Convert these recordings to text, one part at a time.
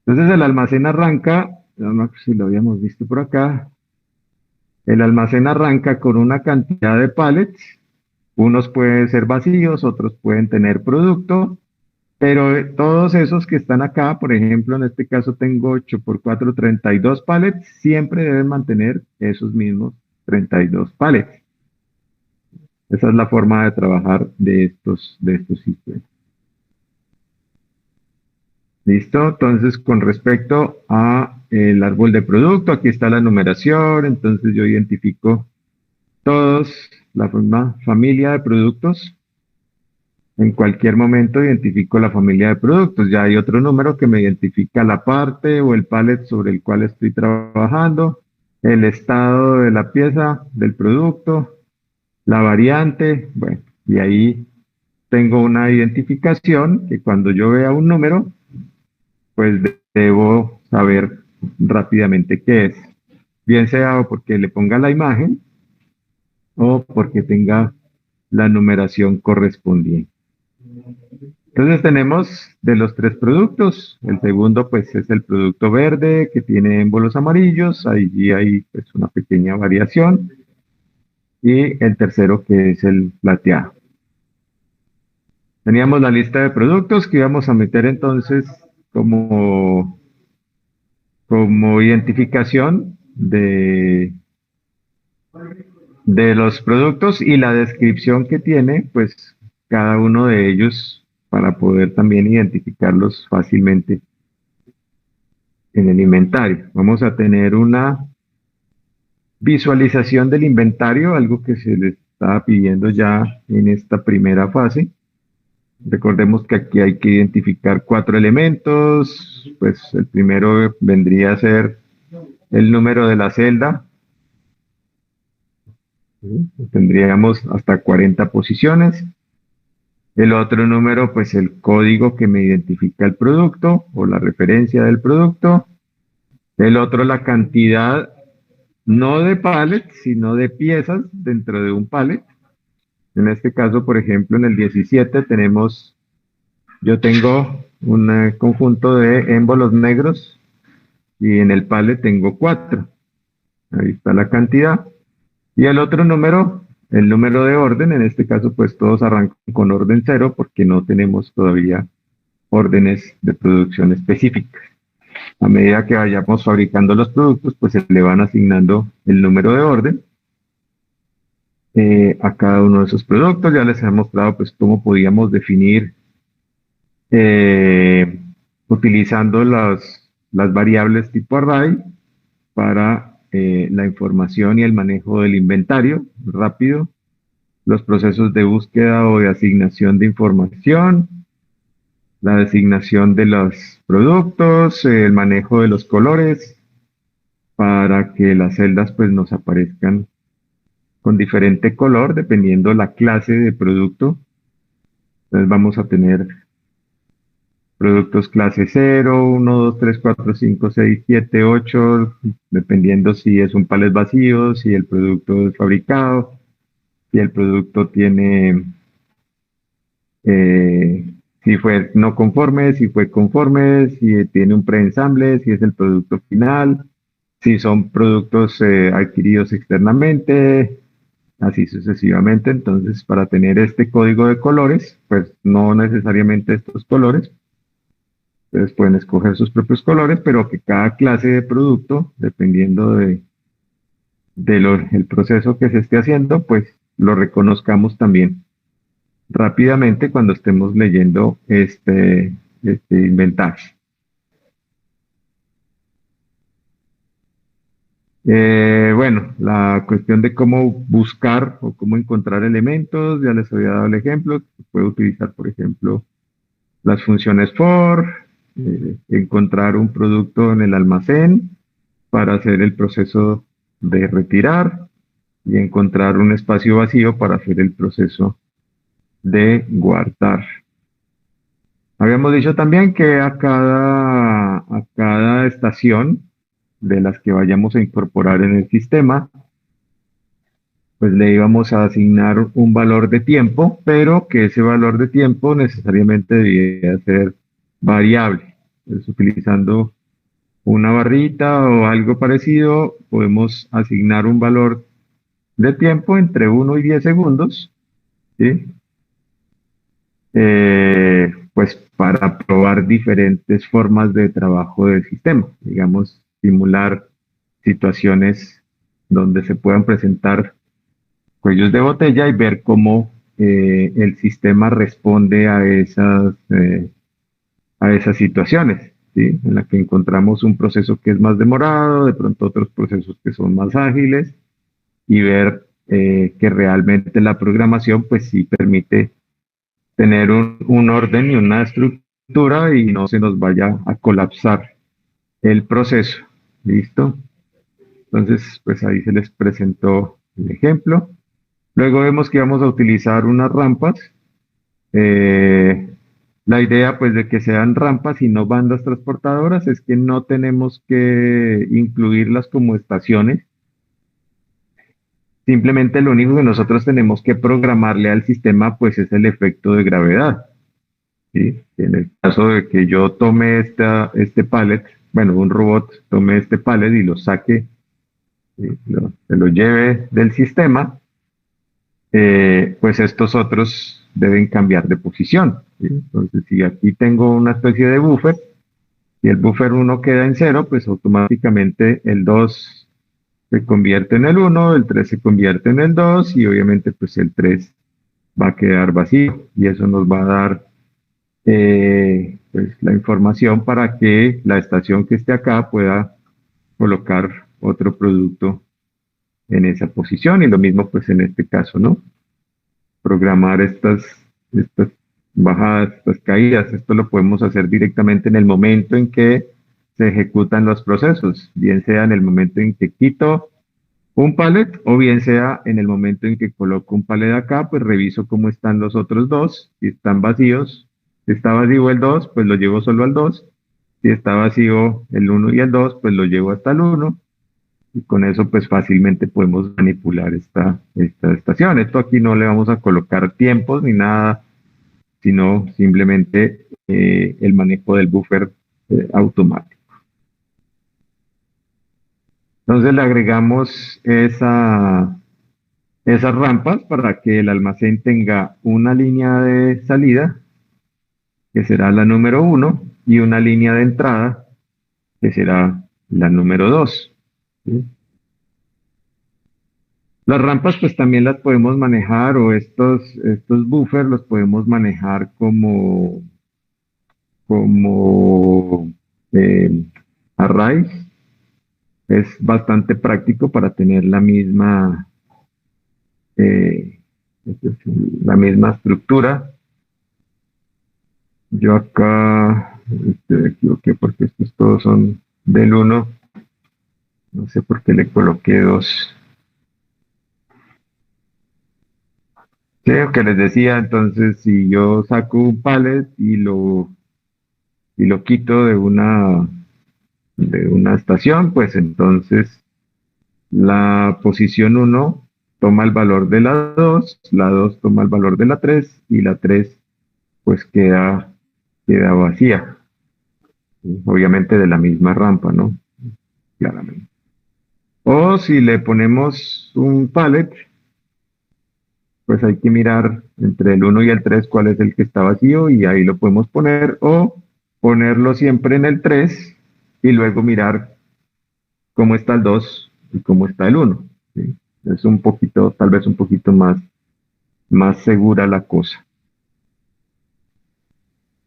Entonces el almacén arranca, no sé si lo habíamos visto por acá, el almacén arranca con una cantidad de pallets, unos pueden ser vacíos, otros pueden tener producto, pero todos esos que están acá, por ejemplo, en este caso tengo 8 por 4, 32 pallets, siempre deben mantener esos mismos 32 pallets. Esa es la forma de trabajar de estos sistemas. ¿Listo? Entonces, con respecto a el árbol de producto, aquí está la numeración, entonces yo identifico todos, la misma familia de productos. En cualquier momento identifico la familia de productos. Ya hay otro número que me identifica la parte o el pallet sobre el cual estoy trabajando, el estado de la pieza, del producto, la variante, bueno, y ahí tengo una identificación que cuando yo vea un número, pues debo saber rápidamente qué es. Bien sea o porque le ponga la imagen o porque tenga la numeración correspondiente. Entonces tenemos de los tres productos, el segundo pues es el producto verde que tiene émbolos amarillos, allí hay pues una pequeña variación, y el tercero que es el plateado. Teníamos la lista de productos que íbamos a meter entonces como, como identificación de los productos y la descripción que tiene pues cada uno de ellos para poder también identificarlos fácilmente en el inventario. Vamos a tener una visualización del inventario, algo que se le estaba pidiendo ya en esta primera fase. Recordemos que aquí hay que identificar 4 elementos, pues el primero vendría a ser el número de la celda. ¿Sí? Tendríamos hasta 40 posiciones. El otro número, pues el código que me identifica el producto o la referencia del producto. El otro, la cantidad no de pallets, sino de piezas dentro de un pallet. En este caso, por ejemplo, en el 17 yo tengo un conjunto de émbolos negros y en el pallet tengo 4. Ahí está la cantidad. Y el otro número, el número de orden, en este caso, pues todos arrancan con orden 0 porque no tenemos todavía órdenes de producción específicas. A medida que vayamos fabricando los productos, pues se le van asignando el número de orden a cada uno de esos productos. Ya les he mostrado pues cómo podíamos definir eh, utilizando las variables tipo array para la información y el manejo del inventario rápido, los procesos de búsqueda o de asignación de información, la designación de los productos, el manejo de los colores para que las celdas pues nos aparezcan con diferente color dependiendo la clase de producto. Entonces vamos a tener productos clase 0, 1, 2, 3, 4, 5, 6, 7, 8, dependiendo si es un palet vacío, si el producto es fabricado, si el producto tiene, eh, si fue no conforme, si fue conforme, si tiene un preensamble, si es el producto final, si son productos adquiridos externamente, así sucesivamente. Entonces, para tener este código de colores, pues no necesariamente estos colores, ustedes pueden escoger sus propios colores, pero que cada clase de producto, dependiendo el proceso que se esté haciendo, pues lo reconozcamos también rápidamente cuando estemos leyendo este inventario. Bueno, la cuestión de cómo buscar o cómo encontrar elementos, ya les había dado el ejemplo. Se puede utilizar, por ejemplo, las funciones for, encontrar un producto en el almacén para hacer el proceso de retirar y encontrar un espacio vacío para hacer el proceso de guardar. Habíamos dicho también que a cada estación de las que vayamos a incorporar en el sistema, pues le íbamos a asignar un valor de tiempo, pero que ese valor de tiempo necesariamente debía ser variable. Entonces, utilizando una barrita o algo parecido, podemos asignar un valor de tiempo entre 1 y 10 segundos, ¿sí? Pues para probar diferentes formas de trabajo del sistema, digamos, simular situaciones donde se puedan presentar cuellos de botella y ver cómo el sistema responde a esas situaciones, ¿sí? En la que encontramos un proceso que es más demorado, de pronto otros procesos que son más ágiles y ver que realmente la programación pues sí permite tener un orden y una estructura y no se nos vaya a colapsar el proceso. ¿Listo? Entonces, pues ahí se les presentó el ejemplo. Luego vemos que vamos a utilizar unas rampas. Eh, la idea, pues, de que sean rampas y no bandas transportadoras es que no tenemos que incluirlas como estaciones. Simplemente lo único que nosotros tenemos que programarle al sistema, pues, es el efecto de gravedad. ¿Sí? En el caso de que yo tome este pallet, bueno, un robot tome este pallet y lo saque, se lo lleve del sistema, pues estos otros deben cambiar de posición. ¿Sí? Entonces, si aquí tengo una especie de buffer, y el buffer 1 queda en 0, pues automáticamente el 2 se convierte en el 1, el 3 se convierte en el 2 y obviamente pues el 3 va a quedar vacío y eso nos va a dar pues, la información para que la estación que esté acá pueda colocar otro producto en esa posición y lo mismo pues en este caso, ¿no? Programar estas bajadas, estas caídas. Esto lo podemos hacer directamente en el momento en que se ejecutan los procesos, bien sea en el momento en que quito un pallet o bien sea en el momento en que coloco un pallet acá, pues reviso cómo están los otros dos, si están vacíos. Si está vacío el 2 pues lo llevo solo al 2. Si está vacío el 1 y el 2 pues lo llevo hasta el 1 y con eso pues fácilmente podemos manipular esta estación. Esto aquí no le vamos a colocar tiempos ni nada, sino simplemente el manejo del buffer automático. Entonces le agregamos esas rampas para que el almacén tenga una línea de salida, que será la número 1, y una línea de entrada, que será la número 2. ¿Sí? Las rampas pues también las podemos manejar o estos buffers los podemos manejar como arrays. Es bastante práctico para tener eh, la misma estructura. Yo acá me equivoqué porque estos todos son del 1. No sé por qué le coloqué 2. Sí, lo que les decía, entonces si yo saco un pallet y lo quito de una estación, pues entonces la posición 1 toma el valor de la 2 toma el valor de la 3 y la 3 pues queda vacía. ¿Sí? Obviamente de la misma rampa, ¿no? Claramente. O si le ponemos un pallet, pues hay que mirar entre el 1 y el 3 cuál es el que está vacío y ahí lo podemos poner o ponerlo siempre en el 3 y luego mirar cómo está el 2 y cómo está el 1. ¿Sí? Es un poquito, tal vez un poquito más segura la cosa.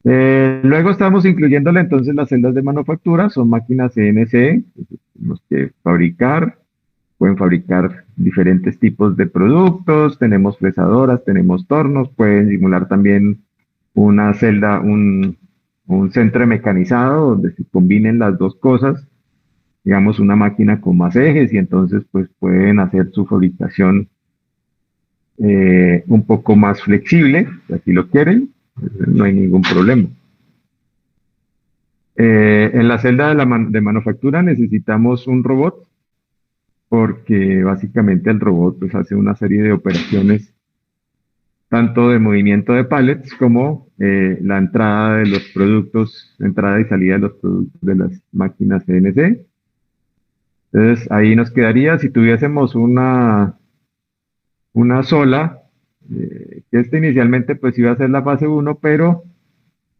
Luego estamos incluyéndole entonces las celdas de manufactura, son máquinas CNC, tenemos que fabricar, pueden fabricar diferentes tipos de productos, tenemos fresadoras, tenemos tornos, pueden simular también una celda, un centro mecanizado donde se combinen las dos cosas, digamos una máquina con más ejes y entonces pues pueden hacer su fabricación un poco más flexible, si así lo quieren, no hay ningún problema. En la celda de manufactura necesitamos un robot porque básicamente el robot pues, hace una serie de operaciones tanto de movimiento de pallets como la entrada de los productos, entrada y salida de los productos de las máquinas CNC. Entonces ahí nos quedaría, si tuviésemos una sola, que inicialmente pues iba a ser la fase uno, pero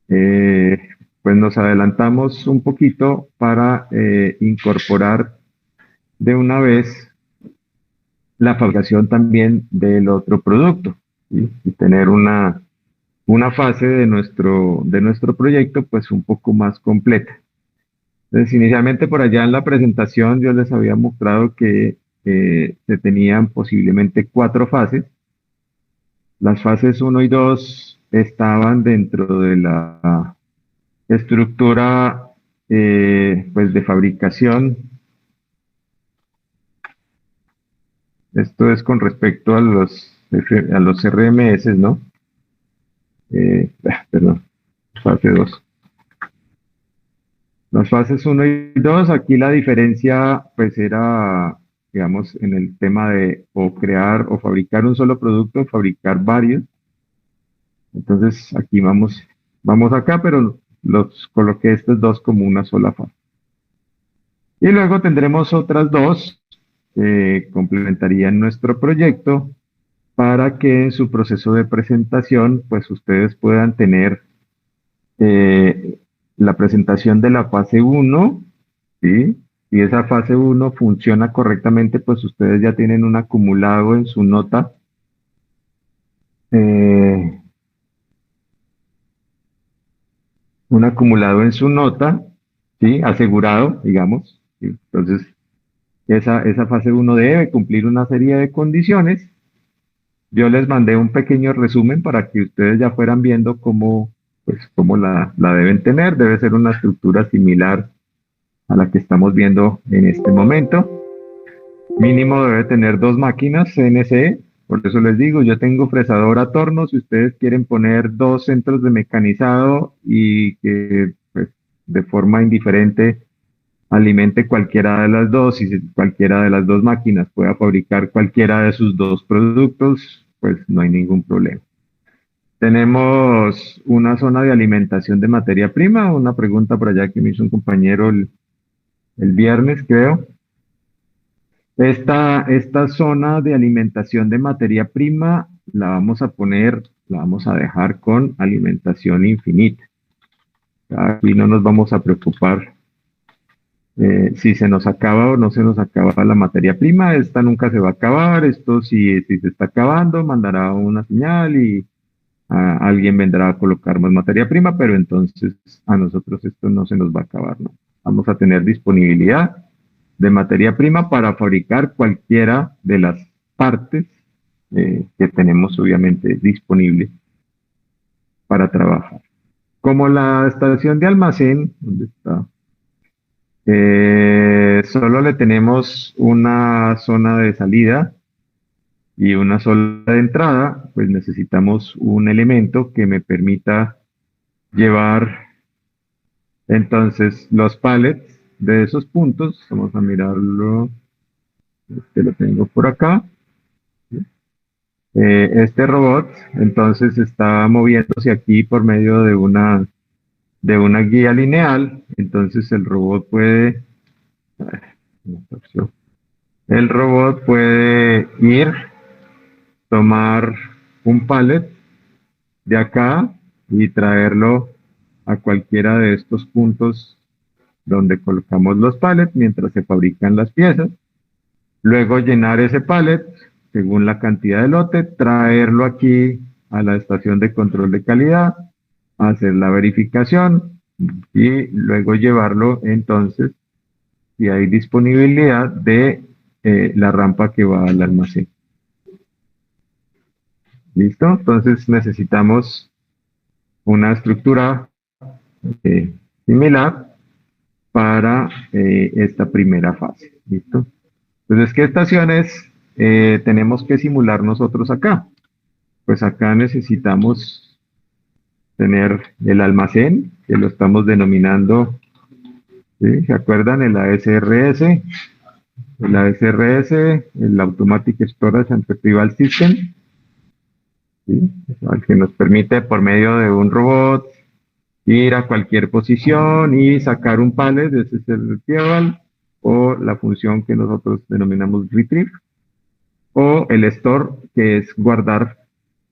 eh, pues nos adelantamos un poquito para incorporar de una vez la fabricación también del otro producto, ¿sí? Y tener una fase de nuestro proyecto pues un poco más completa. Entonces, inicialmente por allá en la presentación yo les había mostrado que se tenían posiblemente 4 fases. Las fases uno y 2 estaban dentro de la estructura pues de fabricación. Esto es con respecto a los RMS, ¿no? Perdón, fase 2. Las fases uno y 2, aquí la diferencia pues era, digamos, en el tema de o crear o fabricar un solo producto, fabricar varios. Entonces aquí vamos acá, pero los coloqué estos dos como una sola fase. Y luego tendremos otras dos que complementarían nuestro proyecto para que en su proceso de presentación, pues ustedes puedan tener eh, la presentación de la fase uno, ¿sí? Si esa fase uno funciona correctamente, pues ustedes ya tienen eh, un acumulado en su nota, ¿sí? Asegurado, digamos, ¿sí? Entonces, esa fase uno debe cumplir una serie de condiciones. Yo les mandé un pequeño resumen para que ustedes ya fueran viendo cómo la deben tener. Debe ser una estructura similar a la que estamos viendo en este momento. Mínimo debe tener 2 máquinas CNC. Por eso les digo, yo tengo fresadora torno. Si ustedes quieren poner 2 centros de mecanizado y que pues, de forma indiferente alimente cualquiera de las dos, y si cualquiera de las 2 máquinas pueda fabricar cualquiera de sus 2 productos, pues no hay ningún problema. Tenemos una zona de alimentación de materia prima, una pregunta por allá que me hizo un compañero el viernes, creo. Esta zona de alimentación de materia prima la vamos a dejar con alimentación infinita. Aquí no nos vamos a preocupar si se nos acaba o no se nos acaba la materia prima. Esta nunca se va a acabar. Esto si se está acabando, mandará una señal y alguien vendrá a colocar más materia prima, pero entonces a nosotros esto no se nos va a acabar, ¿no? Vamos a tener disponibilidad de materia prima para fabricar cualquiera de las partes que tenemos obviamente disponible para trabajar. Como la estación de almacén, ¿dónde está? Solo le tenemos una zona de salida y una sola de entrada, pues necesitamos un elemento que me permita llevar entonces los pallets de esos puntos. Vamos a mirarlo, este lo tengo por acá. Este robot entonces está moviéndose aquí por medio de una guía lineal. Entonces el robot puede ir, tomar un pallet de acá y traerlo a cualquiera de estos puntos donde colocamos los pallets mientras se fabrican las piezas. Luego llenar ese pallet según la cantidad de lote, traerlo aquí a la estación de control de calidad, hacer la verificación y luego llevarlo entonces, si hay disponibilidad, de la rampa que va al almacén. ¿Listo? Entonces necesitamos una estructura similar para esta primera fase. ¿Listo? Entonces, ¿qué estaciones tenemos que simular nosotros acá? Pues acá necesitamos tener el almacén, que lo estamos denominando, ¿sí? ¿Se acuerdan? El ASRS, el Automatic Storage and Retrieval System. ¿sí? Al que nos permite por medio de un robot ir a cualquier posición y sacar un pallet, ese es el retrieval, o la función que nosotros denominamos retrieve, o el store, que es guardar,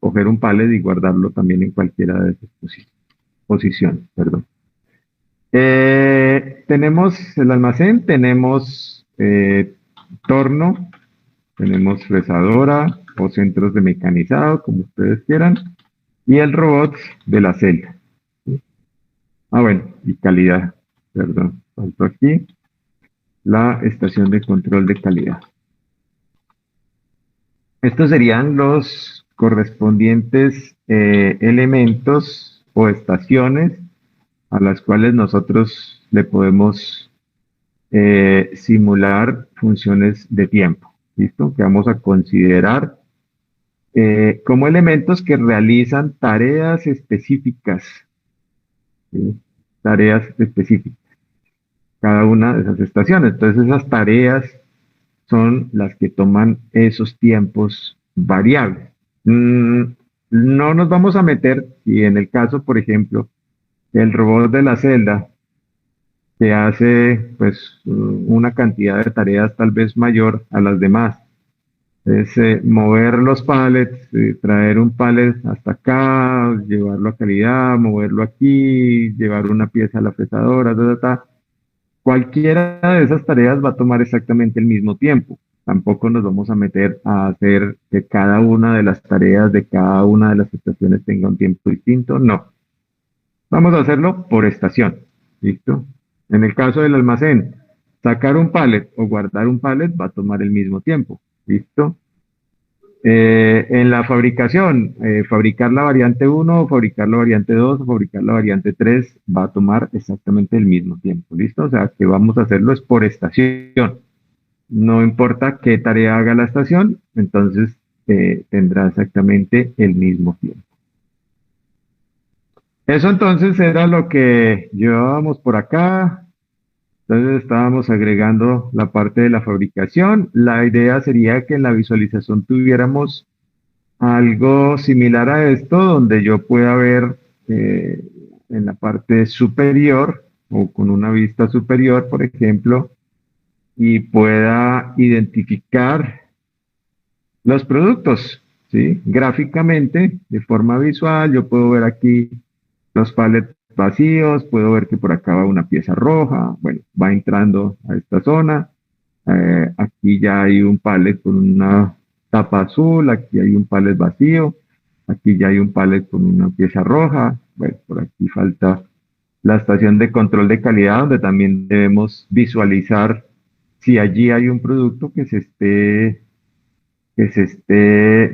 coger un pallet y guardarlo también en cualquiera de esas posiciones, perdón. Tenemos el almacén, tenemos torno, tenemos fresadora o centros de mecanizado, como ustedes quieran, y el robot de la celda. Ah, bueno, y calidad, perdón, faltó aquí la estación de control de calidad. Estos serían los correspondientes elementos o estaciones a las cuales nosotros le podemos simular funciones de tiempo, ¿listo? Que vamos a considerar como elementos que realizan tareas específicas, ¿sí? Tareas específicas, cada una de esas estaciones. Entonces, esas tareas son las que toman esos tiempos variables. No nos vamos a meter, y en el caso, por ejemplo, el robot de la celda, que hace pues una cantidad de tareas tal vez mayor a las demás. Es mover los pallets, traer un pallet hasta acá, llevarlo a calidad, moverlo aquí, llevar una pieza a la fresadora, ta, ta, ta. Cualquiera de esas tareas va a tomar exactamente el mismo tiempo. Tampoco nos vamos a meter a hacer que cada una de las tareas de cada una de las estaciones tenga un tiempo distinto. No. Vamos a hacerlo por estación. ¿Listo? En el caso del almacén, sacar un pallet o guardar un pallet va a tomar el mismo tiempo. ¿Listo? En la fabricación, fabricar la variante uno, fabricar la variante 2, o fabricar la variante 3 va a tomar exactamente el mismo tiempo. ¿Listo? O sea, que vamos a hacerlo es por estación. No importa qué tarea haga la estación, entonces tendrá exactamente el mismo tiempo. Eso entonces era lo que llevábamos por acá. Entonces estábamos agregando la parte de la fabricación. La idea sería que en la visualización tuviéramos algo similar a esto, donde yo pueda ver eh, en la parte superior o con una vista superior, por ejemplo, y pueda identificar los productos, ¿sí? Gráficamente, de forma visual, yo puedo ver aquí los palets vacíos, puedo ver que por acá va una pieza roja, bueno, va entrando a esta zona, aquí ya hay un pallet con una tapa azul, aquí hay un pallet vacío, aquí ya hay un pallet con una pieza roja, bueno, por aquí falta la estación de control de calidad, donde también debemos visualizar si allí hay un producto que se esté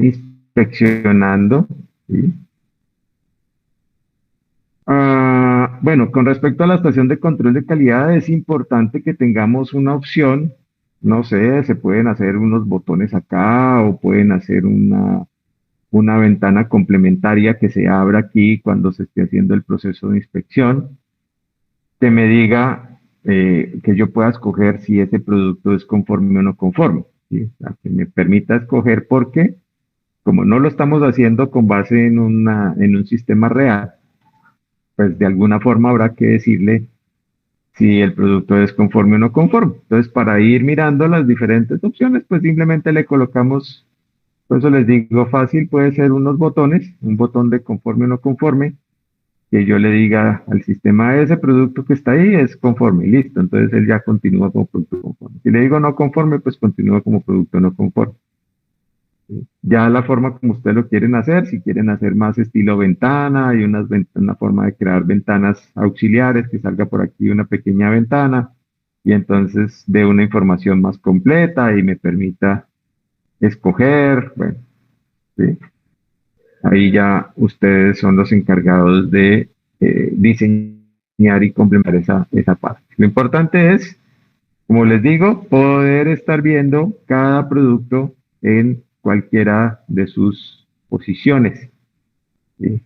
inspeccionando, ¿sí? Bueno, con respecto a la estación de control de calidad, es importante que tengamos una opción, no sé, se pueden hacer unos botones acá o pueden hacer una ventana complementaria que se abra aquí cuando se esté haciendo el proceso de inspección, que me diga que yo pueda escoger si ese producto es conforme o no conforme, ¿sí? O sea, que me permita escoger porque como no lo estamos haciendo con base en un sistema real, pues de alguna forma habrá que decirle si el producto es conforme o no conforme. Entonces, para ir mirando las diferentes opciones, pues simplemente le colocamos, por eso les digo fácil, puede ser unos botones, un botón de conforme o no conforme, que yo le diga al sistema, ese producto que está ahí es conforme, listo, entonces él ya continúa como producto conforme. Si le digo no conforme, pues continúa como producto no conforme. Ya la forma como ustedes lo quieren hacer, si quieren hacer más estilo ventana, hay una forma de crear ventanas auxiliares, que salga por aquí una pequeña ventana y entonces dé una información más completa y me permita escoger. Bueno, ¿sí? Ahí ya ustedes son los encargados de diseñar y complementar esa parte. Lo importante es, como les digo, poder estar viendo cada producto en cualquiera de sus posiciones, ¿sí?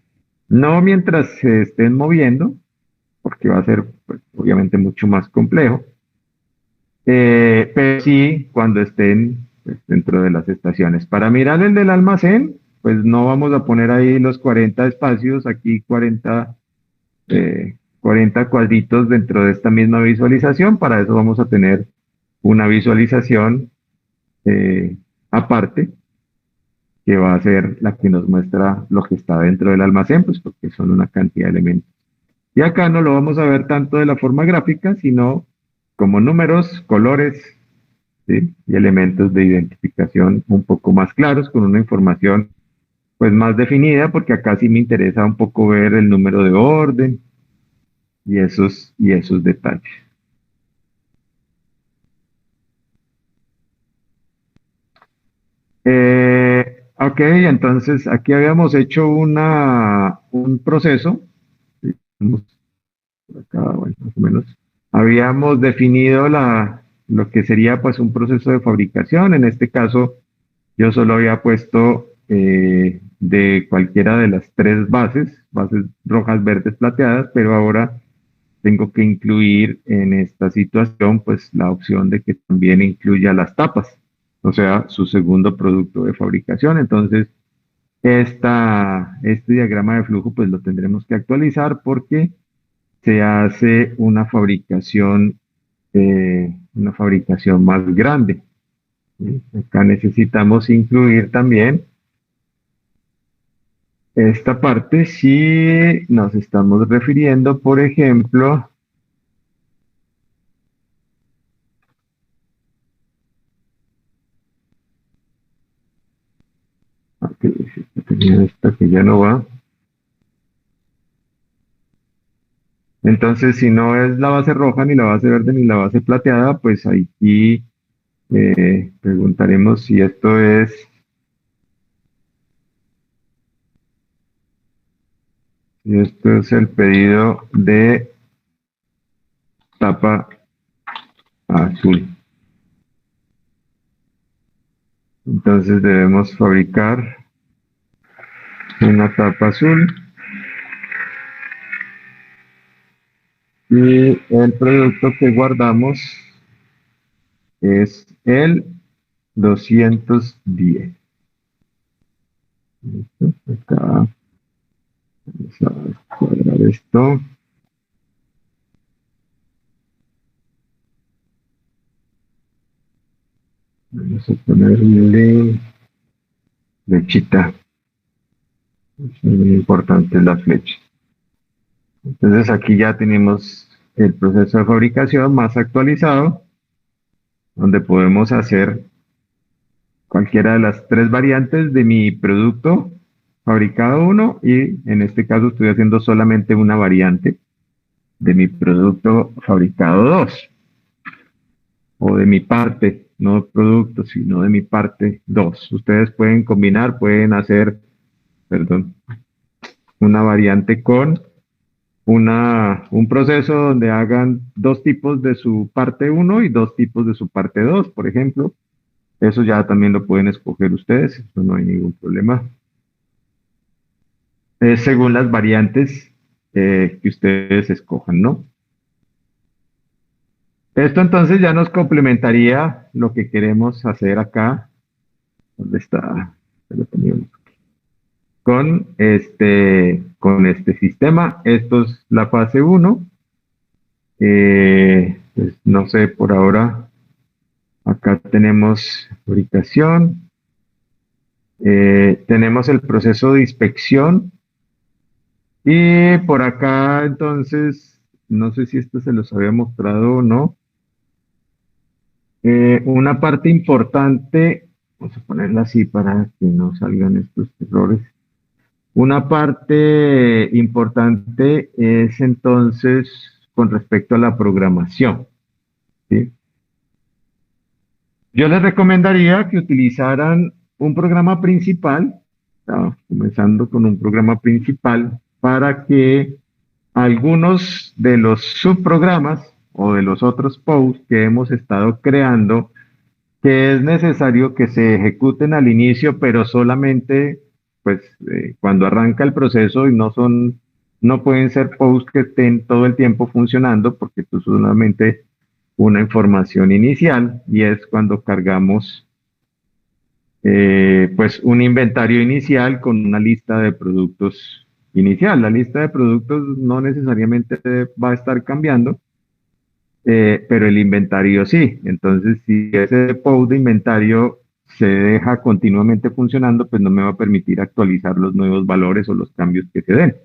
No mientras se estén moviendo, porque va a ser pues, obviamente mucho más complejo, pero sí cuando estén pues, dentro de las estaciones. Para mirar el del almacén, pues no vamos a poner ahí los 40 espacios, aquí 40 cuadritos dentro de esta misma visualización. Para eso vamos a tener una visualización aparte, que va a ser la que nos muestra lo que está dentro del almacén, pues porque son una cantidad de elementos. Y acá no lo vamos a ver tanto de la forma gráfica, sino como números, colores, ¿sí? Y elementos de identificación un poco más claros, con una información pues más definida, porque acá sí me interesa un poco ver el número de orden y esos detalles. Ok, entonces aquí habíamos hecho un proceso, ¿sí? Vamos por acá, bueno, más o menos. Habíamos definido lo que sería pues un proceso de fabricación. En este caso, yo solo había puesto de cualquiera de las tres bases rojas, verdes, plateadas, pero ahora tengo que incluir en esta situación pues la opción de que también incluya las tapas, o sea, su segundo producto de fabricación. Entonces, este diagrama de flujo pues lo tendremos que actualizar porque se hace una fabricación más grande, ¿sí? Acá necesitamos incluir también esta parte si nos estamos refiriendo, por ejemplo, aquí tenía esta que ya no va. Entonces, si no es la base roja, ni la base verde, ni la base plateada, pues aquí preguntaremos si esto es el pedido de tapa azul. Entonces debemos fabricar una tapa azul y el producto que guardamos es el 210. ¿Listo? Acá vamos a cuadrar esto. Vamos a ponerle flechita. Es muy importante la flecha. Entonces aquí ya tenemos el proceso de fabricación más actualizado, donde podemos hacer cualquiera de las tres variantes de mi producto fabricado uno, y en este caso estoy haciendo solamente una variante de mi producto fabricado 2, o de mi parte, no producto, sino de mi parte 2. Ustedes pueden combinar, pueden hacer, perdón, una variante con un proceso donde hagan dos tipos de su parte uno y dos tipos de su parte 2, por ejemplo. Eso ya también lo pueden escoger ustedes, eso no hay ningún problema. Es según las variantes que ustedes escojan, ¿no? Esto entonces ya nos complementaría lo que queremos hacer acá. ¿Dónde está? Ya lo teníamos. Con este sistema. Esto es la fase 1. Pues no sé, por ahora acá tenemos fabricación. Tenemos el proceso de inspección. Y por acá entonces, no sé si esto se los había mostrado o no. Una parte importante, vamos a ponerla así para que no salgan estos errores. Una parte importante es entonces con respecto a la programación, ¿sí? Yo les recomendaría que utilizaran un programa principal, comenzando con un programa principal, para que algunos de los subprogramas o de los otros posts que hemos estado creando, que es necesario que se ejecuten al inicio, pero solamente pues cuando arranca el proceso, y no pueden ser posts que estén todo el tiempo funcionando, porque esto es solamente una información inicial, y es cuando cargamos pues un inventario inicial con una lista de productos inicial. La lista de productos no necesariamente va a estar cambiando, pero el inventario sí. Entonces, si ese POU de inventario se deja continuamente funcionando, pues no me va a permitir actualizar los nuevos valores o los cambios que se den.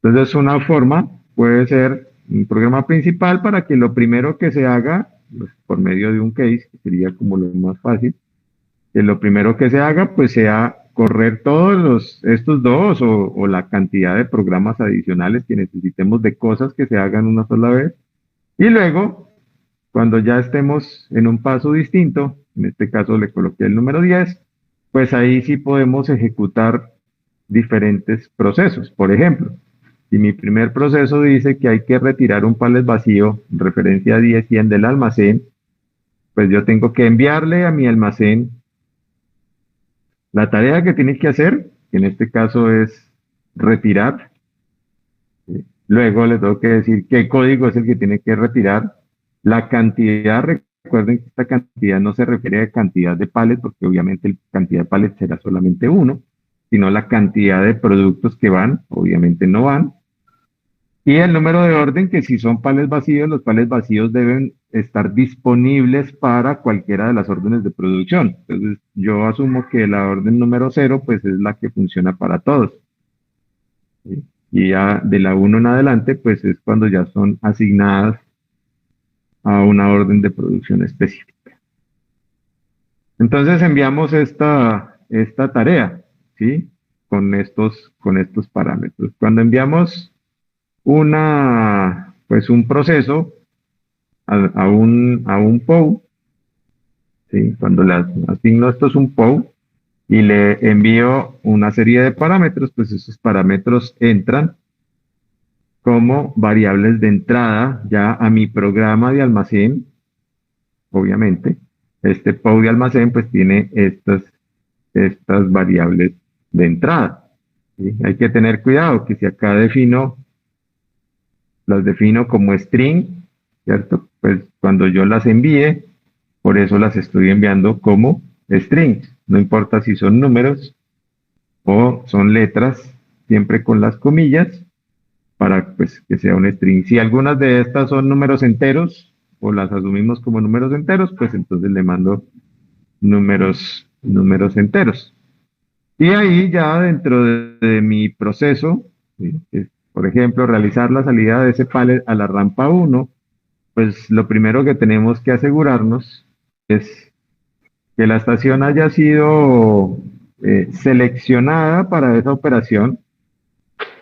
Entonces, una forma puede ser un programa principal para que lo primero que se haga, pues, por medio de un case, que sería como lo más fácil, que lo primero que se haga, pues sea correr estos dos o la cantidad de programas adicionales que necesitemos de cosas que se hagan una sola vez. Y luego, cuando ya estemos en un paso distinto, en este caso le coloqué el número 10, pues ahí sí podemos ejecutar diferentes procesos. Por ejemplo, si mi primer proceso dice que hay que retirar un pallet vacío, en referencia a 10-100 del almacén, pues yo tengo que enviarle a mi almacén la tarea que tiene que hacer, que en este caso es retirar. Luego le tengo que decir qué código es el que tiene que retirar. La cantidad, recuerden que esta cantidad no se refiere a cantidad de pallets, porque obviamente la cantidad de pallets será solamente uno, sino la cantidad de productos que van, obviamente no van. Y el número de orden, que si son pallets vacíos, los pallets vacíos deben estar disponibles para cualquiera de las órdenes de producción. Entonces, yo asumo que la orden número 0, pues es la que funciona para todos. ¿Sí? Y ya de la 1 en adelante, pues es cuando ya son asignadas a una orden de producción específica. Entonces enviamos esta tarea, ¿sí? Con estos parámetros. Cuando enviamos pues un proceso a un POU, ¿sí? Cuando le asigno esto es un POU y le envío una serie de parámetros, pues esos parámetros entran como variables de entrada ya a mi programa de almacén, obviamente. Este POU de almacén pues tiene estas variables de entrada, ¿sí? Hay que tener cuidado que si acá las defino como string, ¿cierto? Pues cuando yo las envíe, por eso las estoy enviando como strings. No importa si son números o son letras, siempre con las comillas, para pues, que sea un string. Si algunas de estas son números enteros o las asumimos como números enteros, pues entonces le mando números enteros. Y ahí ya dentro de mi proceso, ¿sí? Por ejemplo, realizar la salida de ese pallet a la rampa 1, pues lo primero que tenemos que asegurarnos es que la estación haya sido seleccionada para esa operación.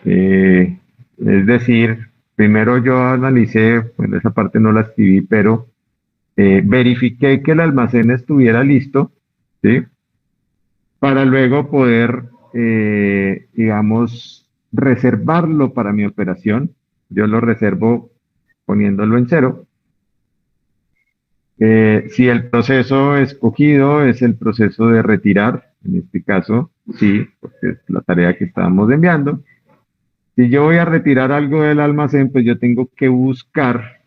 Es decir, primero yo analicé, bueno, esa parte no la escribí, pero verifiqué que el almacén estuviera listo, ¿sí? Para luego poder, digamos, reservarlo para mi operación. Yo lo reservo poniéndolo en 0. Si el proceso escogido es el proceso de retirar, en este caso, sí, porque es la tarea que estábamos enviando. Si yo voy a retirar algo del almacén, pues yo tengo que buscar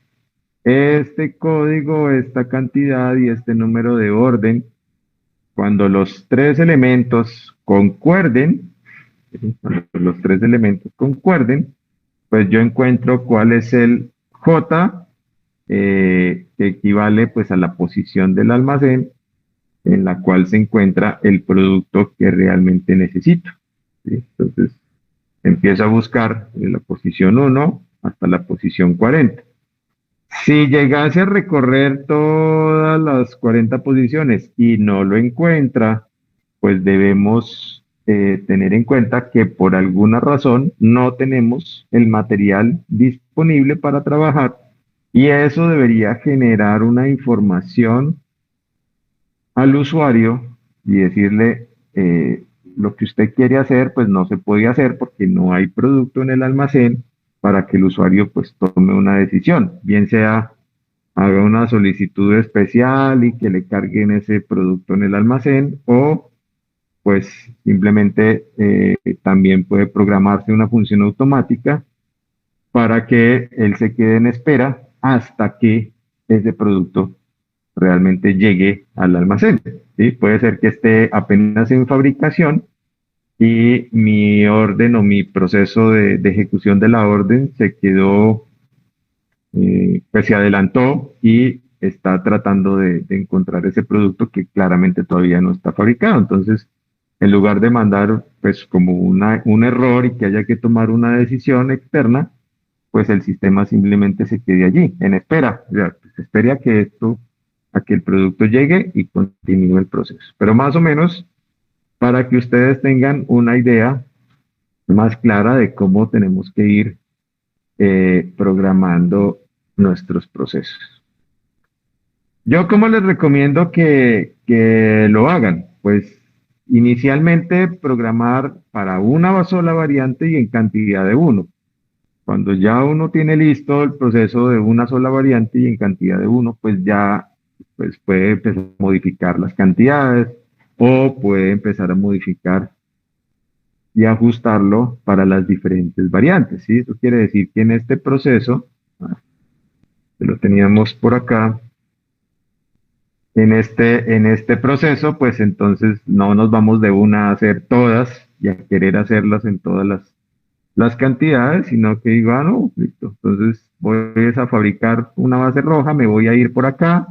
este código, esta cantidad y este número de orden. Cuando los tres elementos concuerden, ¿sí? Cuando los tres elementos concuerden, pues yo encuentro cuál es el J, que equivale pues a la posición del almacén en la cual se encuentra el producto que realmente necesito, ¿sí? Entonces, empiezo a buscar de la posición 1 hasta la posición 40. Si llegase a recorrer todas las 40 posiciones y no lo encuentra, pues debemos tener en cuenta que por alguna razón no tenemos el material disponible para trabajar y eso debería generar una información al usuario y decirle lo que usted quiere hacer, pues no se puede hacer porque no hay producto en el almacén para que el usuario pues tome una decisión, bien sea haga una solicitud especial y que le carguen ese producto en el almacén o pues simplemente también puede programarse una función automática para que él se quede en espera hasta que ese producto realmente llegue al almacén. ¿sí? Puede ser que esté apenas en fabricación y mi orden o mi proceso de ejecución de la orden se quedó, pues se adelantó y está tratando de encontrar ese producto que claramente todavía no está fabricado. Entonces, en lugar de mandar pues como un error y que haya que tomar una decisión externa, pues el sistema simplemente se quede allí, en espera. O sea, pues, espere a que el producto llegue y continúe el proceso. Pero más o menos, para que ustedes tengan una idea más clara de cómo tenemos que ir programando nuestros procesos. Yo, ¿cómo les recomiendo que lo hagan? Pues inicialmente programar para una sola variante y en cantidad de uno. Cuando ya uno tiene listo el proceso de una sola variante y en cantidad de uno, pues ya pues puede empezar a modificar las cantidades o puede empezar a modificar y ajustarlo para las diferentes variantes, ¿sí? Eso quiere decir que en este proceso, que lo teníamos por acá, en este proceso, pues entonces no nos vamos de una a hacer todas y a querer hacerlas en todas las cantidades, sino que digo, ah, no, listo. Entonces voy a fabricar una base roja, me voy a ir por acá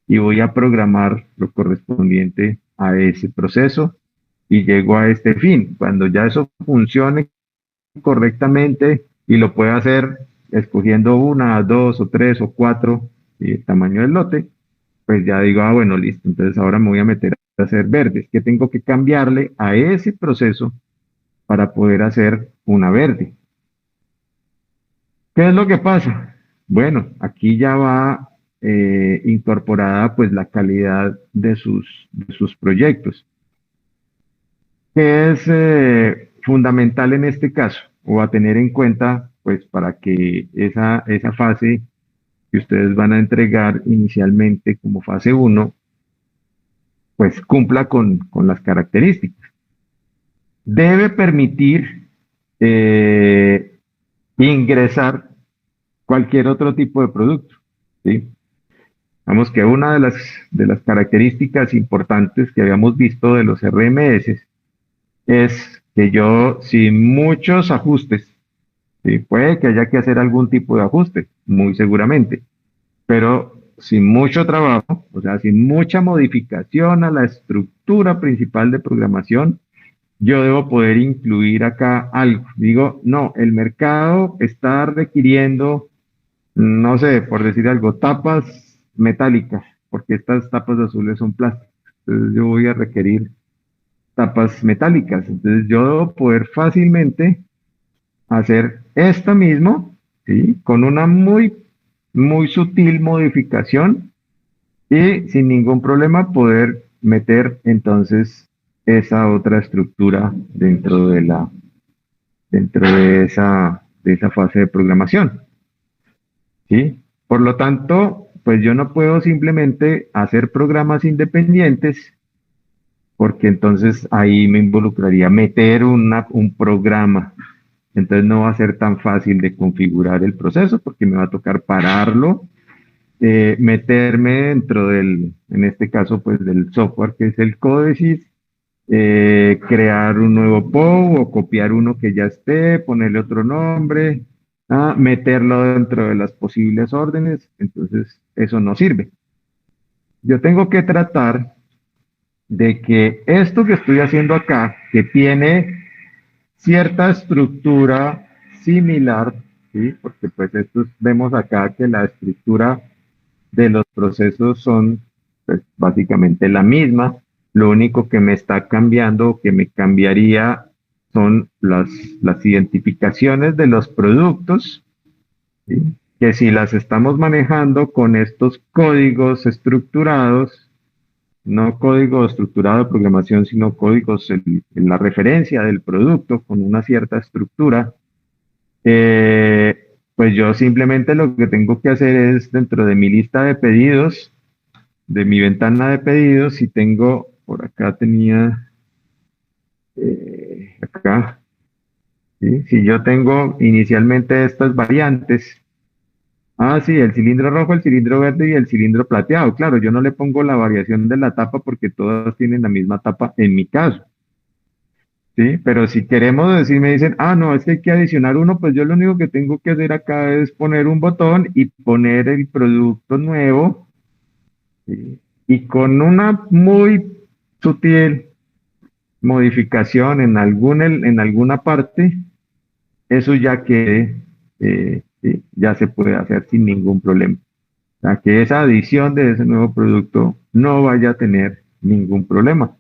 y voy a programar lo correspondiente a ese proceso y llego a este fin. Cuando ya eso funcione correctamente y lo pueda hacer escogiendo una, dos o tres o cuatro, y el tamaño del lote, pues ya digo, ah, bueno, listo. Entonces ahora me voy a meter a hacer verdes. ¿Qué tengo que cambiarle a ese proceso para poder hacer una verde? ¿Qué es lo que pasa? Bueno, aquí ya va incorporada pues la calidad de sus proyectos, que es fundamental en este caso, o a tener en cuenta pues para que esa fase que ustedes van a entregar inicialmente como fase uno pues cumpla con las características. Debe permitir eh, ingresar cualquier otro tipo de producto, ¿sí? Vamos que una de las características importantes que habíamos visto de los RMS es que yo, sin muchos ajustes, ¿sí? Puede que haya que hacer algún tipo de ajuste, muy seguramente, pero sin mucho trabajo, o sea, sin mucha modificación a la estructura principal de programación, yo debo poder incluir acá algo. Digo, no, el mercado está requiriendo, no sé, por decir algo, tapas metálicas, porque estas tapas azules son plásticas. Entonces yo voy a requerir tapas metálicas. Entonces yo debo poder fácilmente hacer esto mismo, ¿sí? Con una muy sutil modificación y sin ningún problema poder meter entonces esa otra estructura dentro de esa fase de programación, ¿sí? Por lo tanto, pues yo no puedo simplemente hacer programas independientes porque entonces ahí me involucraría meter un programa. Entonces no va a ser tan fácil de configurar el proceso porque me va a tocar pararlo, meterme dentro en este caso, pues del software que es el Codesys, crear un nuevo POU o copiar uno que ya esté, ponerle otro nombre, meterlo dentro de las posibles órdenes. Entonces eso no sirve. Yo tengo que tratar de que esto que estoy haciendo acá, que tiene cierta estructura similar, ¿sí? Porque pues estos vemos acá que la estructura de los procesos son pues, básicamente la misma. Lo único que me está cambiando o que me cambiaría son las identificaciones de los productos, ¿sí? Que si las estamos manejando con estos códigos estructurados, no código estructurado de programación, sino códigos en la referencia del producto con una cierta estructura, pues yo simplemente lo que tengo que hacer es dentro de mi lista de pedidos, de mi ventana de pedidos, si tengo, por acá tenía, acá, ¿sí? Si yo tengo inicialmente estas variantes, Ah, sí, el cilindro rojo, el cilindro verde y el cilindro plateado. Claro, yo no le pongo la variación de la tapa porque todas tienen la misma tapa en mi caso, ¿sí? Pero si queremos decir, me dicen, ah, no, es que hay que adicionar uno, pues yo lo único que tengo que hacer acá es poner un botón y poner el producto nuevo, ¿sí? Y con una muy sutil modificación en en alguna parte, eso ya quede, sí, ya se puede hacer sin ningún problema. O sea, que esa adición de ese nuevo producto no vaya a tener ningún problema.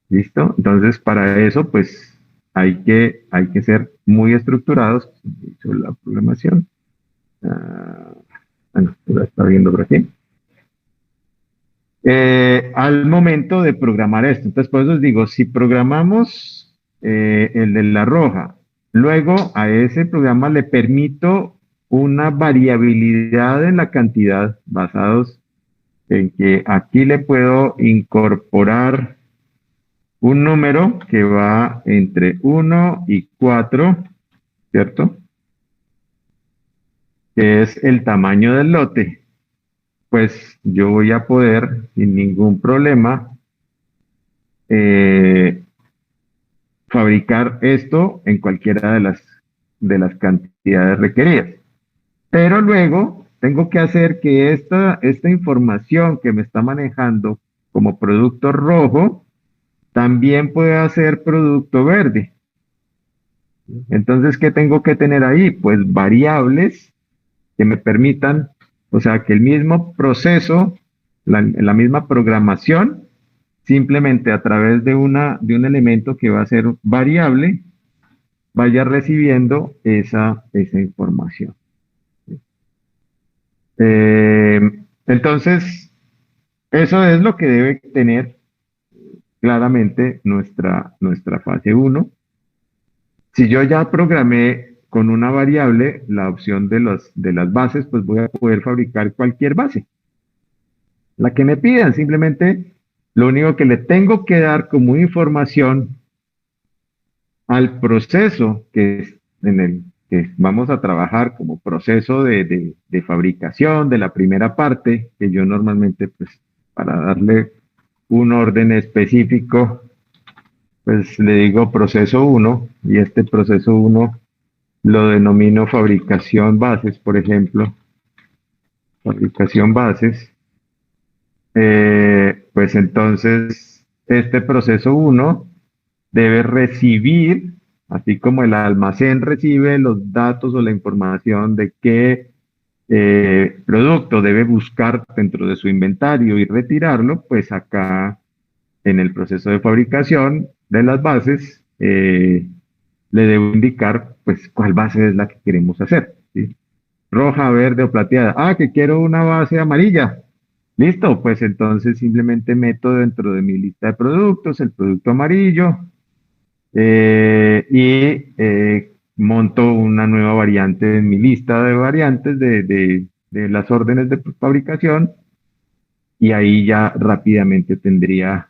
¿Listo? Entonces, para eso, pues hay que ser muy estructurados sobre la programación. Ah, bueno, lo está viendo por aquí. Al momento de programar esto. Entonces, por eso os digo, si programamos el de la roja, luego a ese programa le permito una variabilidad en la cantidad basados en que aquí le puedo incorporar un número que va entre 1 y 4, ¿cierto? Que es el tamaño del lote. Pues yo voy a poder, sin ningún problema, eh, fabricar esto en cualquiera de las cantidades requeridas. Pero luego tengo que hacer que esta información que me está manejando como producto rojo también pueda ser producto verde. Entonces, ¿qué tengo que tener ahí? Pues variables que me permitan, o sea, que el mismo proceso, la misma programación, simplemente a través de un elemento que va a ser variable, vaya recibiendo esa información. Eh, entonces, eso es lo que debe tener claramente nuestra fase uno. Si yo ya programé con una variable la opción de las bases, pues voy a poder fabricar cualquier base, la que me pidan. Simplemente lo único que le tengo que dar como información al proceso que es en el que vamos a trabajar como proceso de fabricación de la primera parte, que yo normalmente, pues, para darle un orden específico, pues le digo proceso uno y este proceso uno lo denomino fabricación bases, por ejemplo, fabricación bases. Pues entonces este proceso uno debe recibir, así como el almacén recibe los datos o la información de qué producto debe buscar dentro de su inventario y retirarlo, pues acá en el proceso de fabricación de las bases le debo indicar pues cuál base es la que queremos hacer, ¿sí? Roja, verde o plateada. Ah, que quiero una base amarilla. Listo, pues entonces simplemente meto dentro de mi lista de productos el producto amarillo, monto una nueva variante en mi lista de variantes de las órdenes de fabricación y ahí ya rápidamente tendría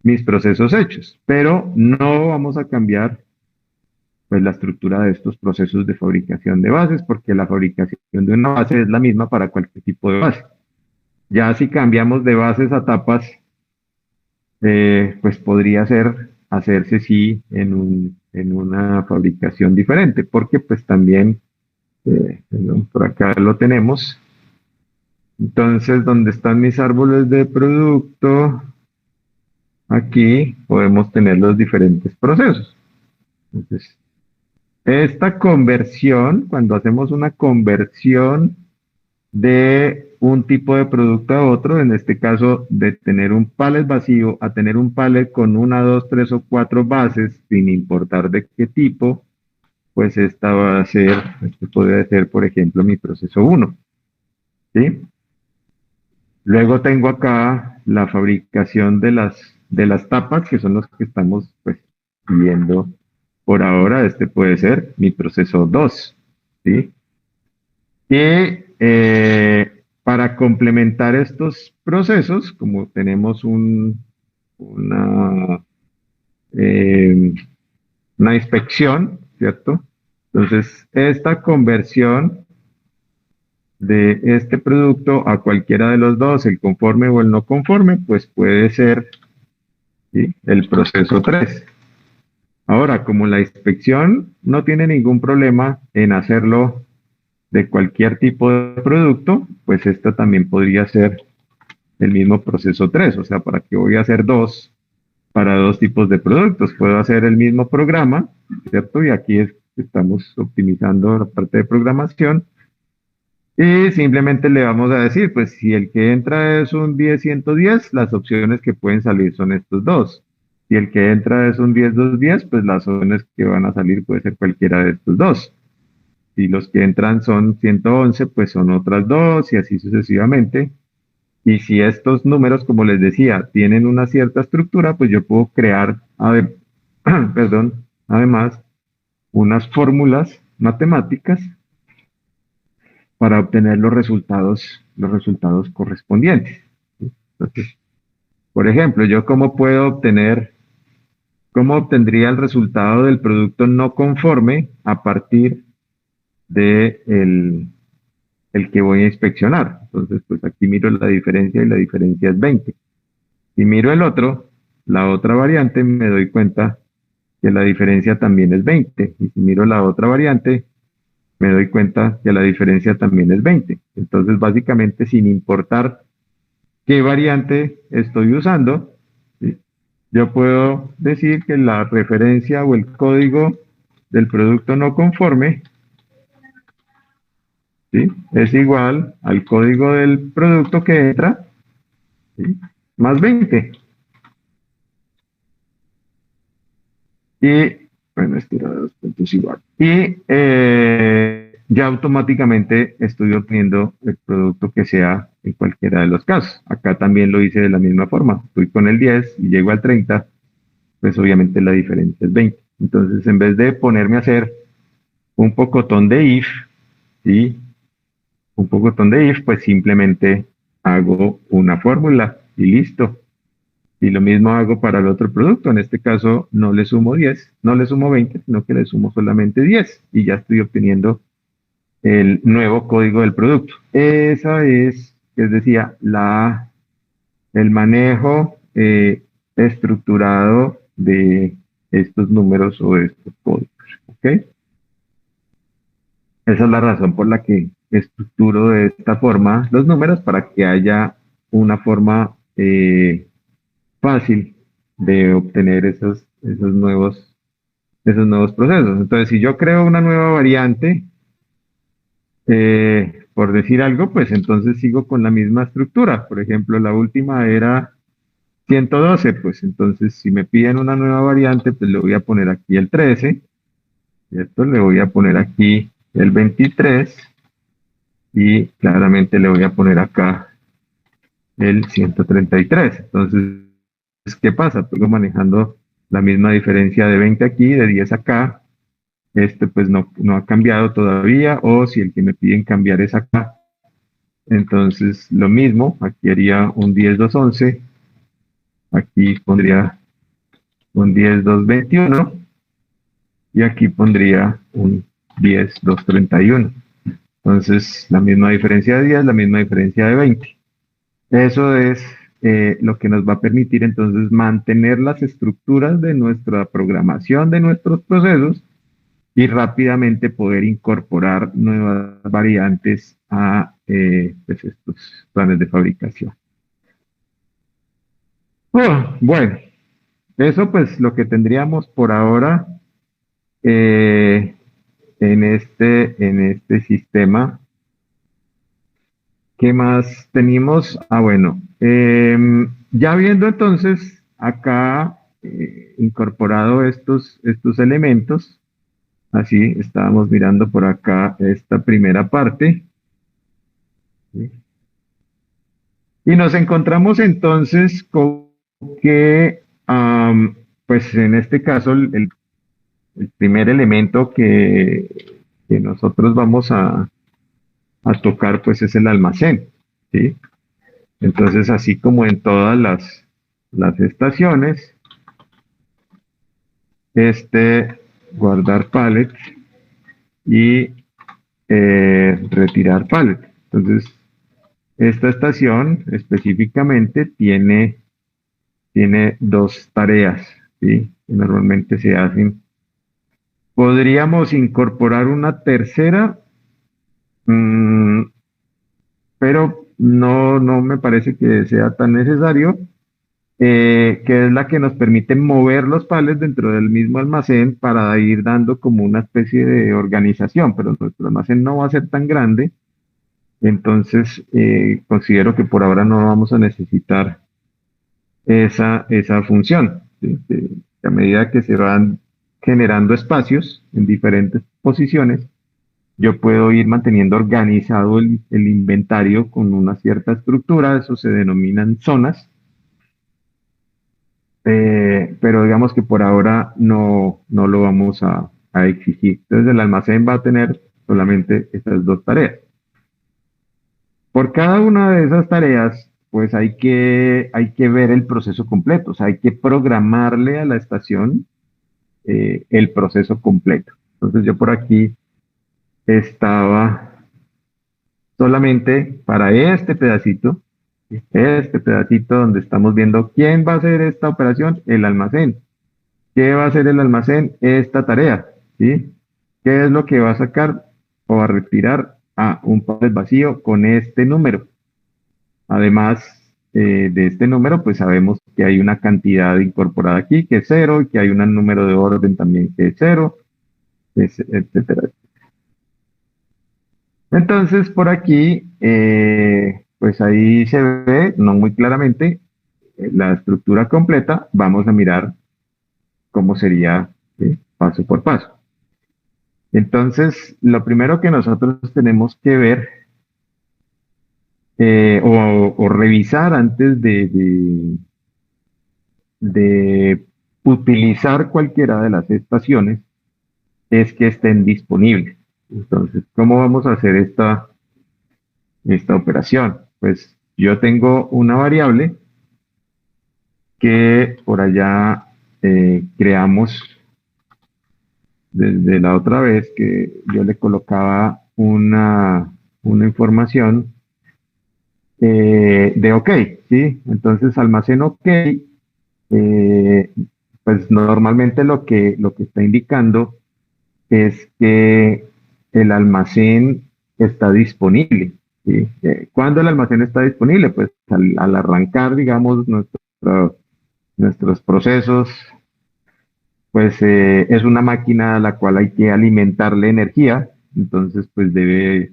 mis procesos hechos. Pero no vamos a cambiar pues la estructura de estos procesos de fabricación de bases porque la fabricación de una base es la misma para cualquier tipo de base. Ya si cambiamos de bases a tapas, pues podría hacerse sí en una fabricación diferente, porque pues también, perdón, por acá lo tenemos. Entonces, donde están mis árboles de producto, aquí podemos tener los diferentes procesos. Entonces, esta conversión, cuando hacemos una conversión de un tipo de producto a otro, en este caso de tener un pallet vacío a tener un pallet con una, dos, tres o cuatro bases, sin importar de qué tipo, pues esta va a ser, este podría ser, por ejemplo, mi proceso uno, ¿sí? Luego tengo acá la fabricación de las tapas, que son los que estamos pues viendo por ahora. Este puede ser mi proceso 2, ¿sí? Y para complementar estos procesos, como tenemos una, eh, una inspección, ¿cierto? Entonces, esta conversión de este producto a cualquiera de los dos, el conforme o el no conforme, pues puede ser, ¿sí?, el proceso 3. Ahora, como la inspección no tiene ningún problema en hacerlo de cualquier tipo de producto, pues esta también podría ser el mismo proceso 3. O sea, ¿para qué voy a hacer dos para dos tipos de productos? Puedo hacer el mismo programa, ¿cierto? Y aquí estamos optimizando la parte de programación. Y simplemente le vamos a decir, pues si el que entra es un 10-110, las opciones que pueden salir son estos dos. Si el que entra es un 10-210, pues las opciones que van a salir puede ser cualquiera de estos dos. Si los que entran son 111, pues son otras dos y así sucesivamente. Y si estos números, como les decía, tienen una cierta estructura, pues yo puedo crear, perdón, además, unas fórmulas matemáticas para obtener los resultados correspondientes. Entonces, por ejemplo, yo cómo obtendría el resultado del producto no conforme a partir de el que voy a inspeccionar. Entonces, pues aquí miro la diferencia y la diferencia es 20. Si miro el otro, la otra variante, me doy cuenta que la diferencia también es 20. Y si miro la otra variante, me doy cuenta que la diferencia también es 20. Entonces, básicamente, sin importar qué variante estoy usando, ¿sí?, yo puedo decir que la referencia o el código del producto no conforme, ¿sí?, es igual al código del producto que entra, ¿sí?, más 20. Y, bueno, este era 2 puntos igual. Y ya automáticamente estoy obteniendo el producto que sea en cualquiera de los casos. Acá también lo hice de la misma forma. Estoy con el 10 y llego al 30, pues obviamente la diferencia es 20. Entonces, en vez de ponerme a hacer un pocotón de if, ¿sí?, un pocotón de if, pues simplemente hago una fórmula y listo. Y lo mismo hago para el otro producto. En este caso no le sumo 10, no le sumo 20, sino que le sumo solamente 10 y ya estoy obteniendo el nuevo código del producto. Esa es, les decía, el manejo estructurado de estos números o de estos códigos. ¿Ok? Esa es la razón por la que estructuro de esta forma los números para que haya una forma fácil de obtener esos nuevos procesos. Entonces, si yo creo una nueva variante, por decir algo, pues entonces sigo con la misma estructura. Por ejemplo, la última era 112, pues entonces si me piden una nueva variante, pues le voy a poner aquí el 13, ¿cierto? Le voy a poner aquí el 23 y claramente le voy a poner acá el 133. Entonces, ¿qué pasa? Pues manejando la misma diferencia de 20 aquí, de 10 acá. Este pues no ha cambiado todavía, o si el que me piden cambiar es acá, entonces lo mismo, aquí haría un 10-2-11, aquí pondría un 10-2-21 y aquí pondría un 10-2-31. Entonces la misma diferencia de 10, la misma diferencia de 20. Eso es lo que nos va a permitir entonces mantener las estructuras de nuestra programación, de nuestros procesos, y rápidamente poder incorporar nuevas variantes a pues estos planes de fabricación. Bueno, eso pues lo que tendríamos por ahora eh, en este sistema. ¿Qué más tenemos? Bueno, ya viendo entonces acá incorporado estos elementos, así estábamos mirando por acá esta primera parte, ¿sí?, y nos encontramos entonces con que, pues en este caso, el primer elemento que nosotros vamos a tocar, pues es el almacén, ¿sí? Entonces, así como en todas las estaciones, guardar pallet y retirar pallet. Entonces, esta estación específicamente tiene dos tareas, ¿sí? Que normalmente se hacen. Podríamos incorporar una tercera, mm, pero no me parece que sea tan necesario, que es la que nos permite mover los palets dentro del mismo almacén para ir dando como una especie de organización, pero nuestro almacén no va a ser tan grande, entonces considero que por ahora no vamos a necesitar esa función. ¿Sí? A medida que se van generando espacios en diferentes posiciones, yo puedo ir manteniendo organizado el inventario con una cierta estructura, eso se denominan zonas, pero digamos que por ahora no lo vamos a exigir. Entonces el almacén va a tener solamente estas dos tareas. Por cada una de esas tareas, pues hay que ver el proceso completo, o sea, hay que programarle a la estación el proceso completo. Entonces yo por aquí estaba solamente para este pedacito donde estamos viendo quién va a hacer esta operación, el almacén. ¿Qué va a hacer el almacén? Esta tarea, ¿sí? ¿Qué es lo que va a sacar o a retirar a un pallet vacío con este número? Además de este número, pues sabemos que hay una cantidad incorporada aquí que es cero y que hay un número de orden también que es cero, etcétera. Entonces, por aquí, pues ahí se ve, no muy claramente, la estructura completa. Vamos a mirar cómo sería paso por paso. Entonces, lo primero que nosotros tenemos que ver o revisar antes de utilizar cualquiera de las estaciones es que estén disponibles. Entonces, ¿cómo vamos a hacer esta operación? Pues yo tengo una variable que por allá creamos desde la otra vez que yo le colocaba una información de OK, ¿sí? Entonces almacén OK, pues normalmente lo que está indicando es que el almacén está disponible, ¿sí? ¿Cuándo el almacén está disponible? Pues al arrancar, digamos, nuestros procesos, pues es una máquina a la cual hay que alimentarle energía, entonces pues debe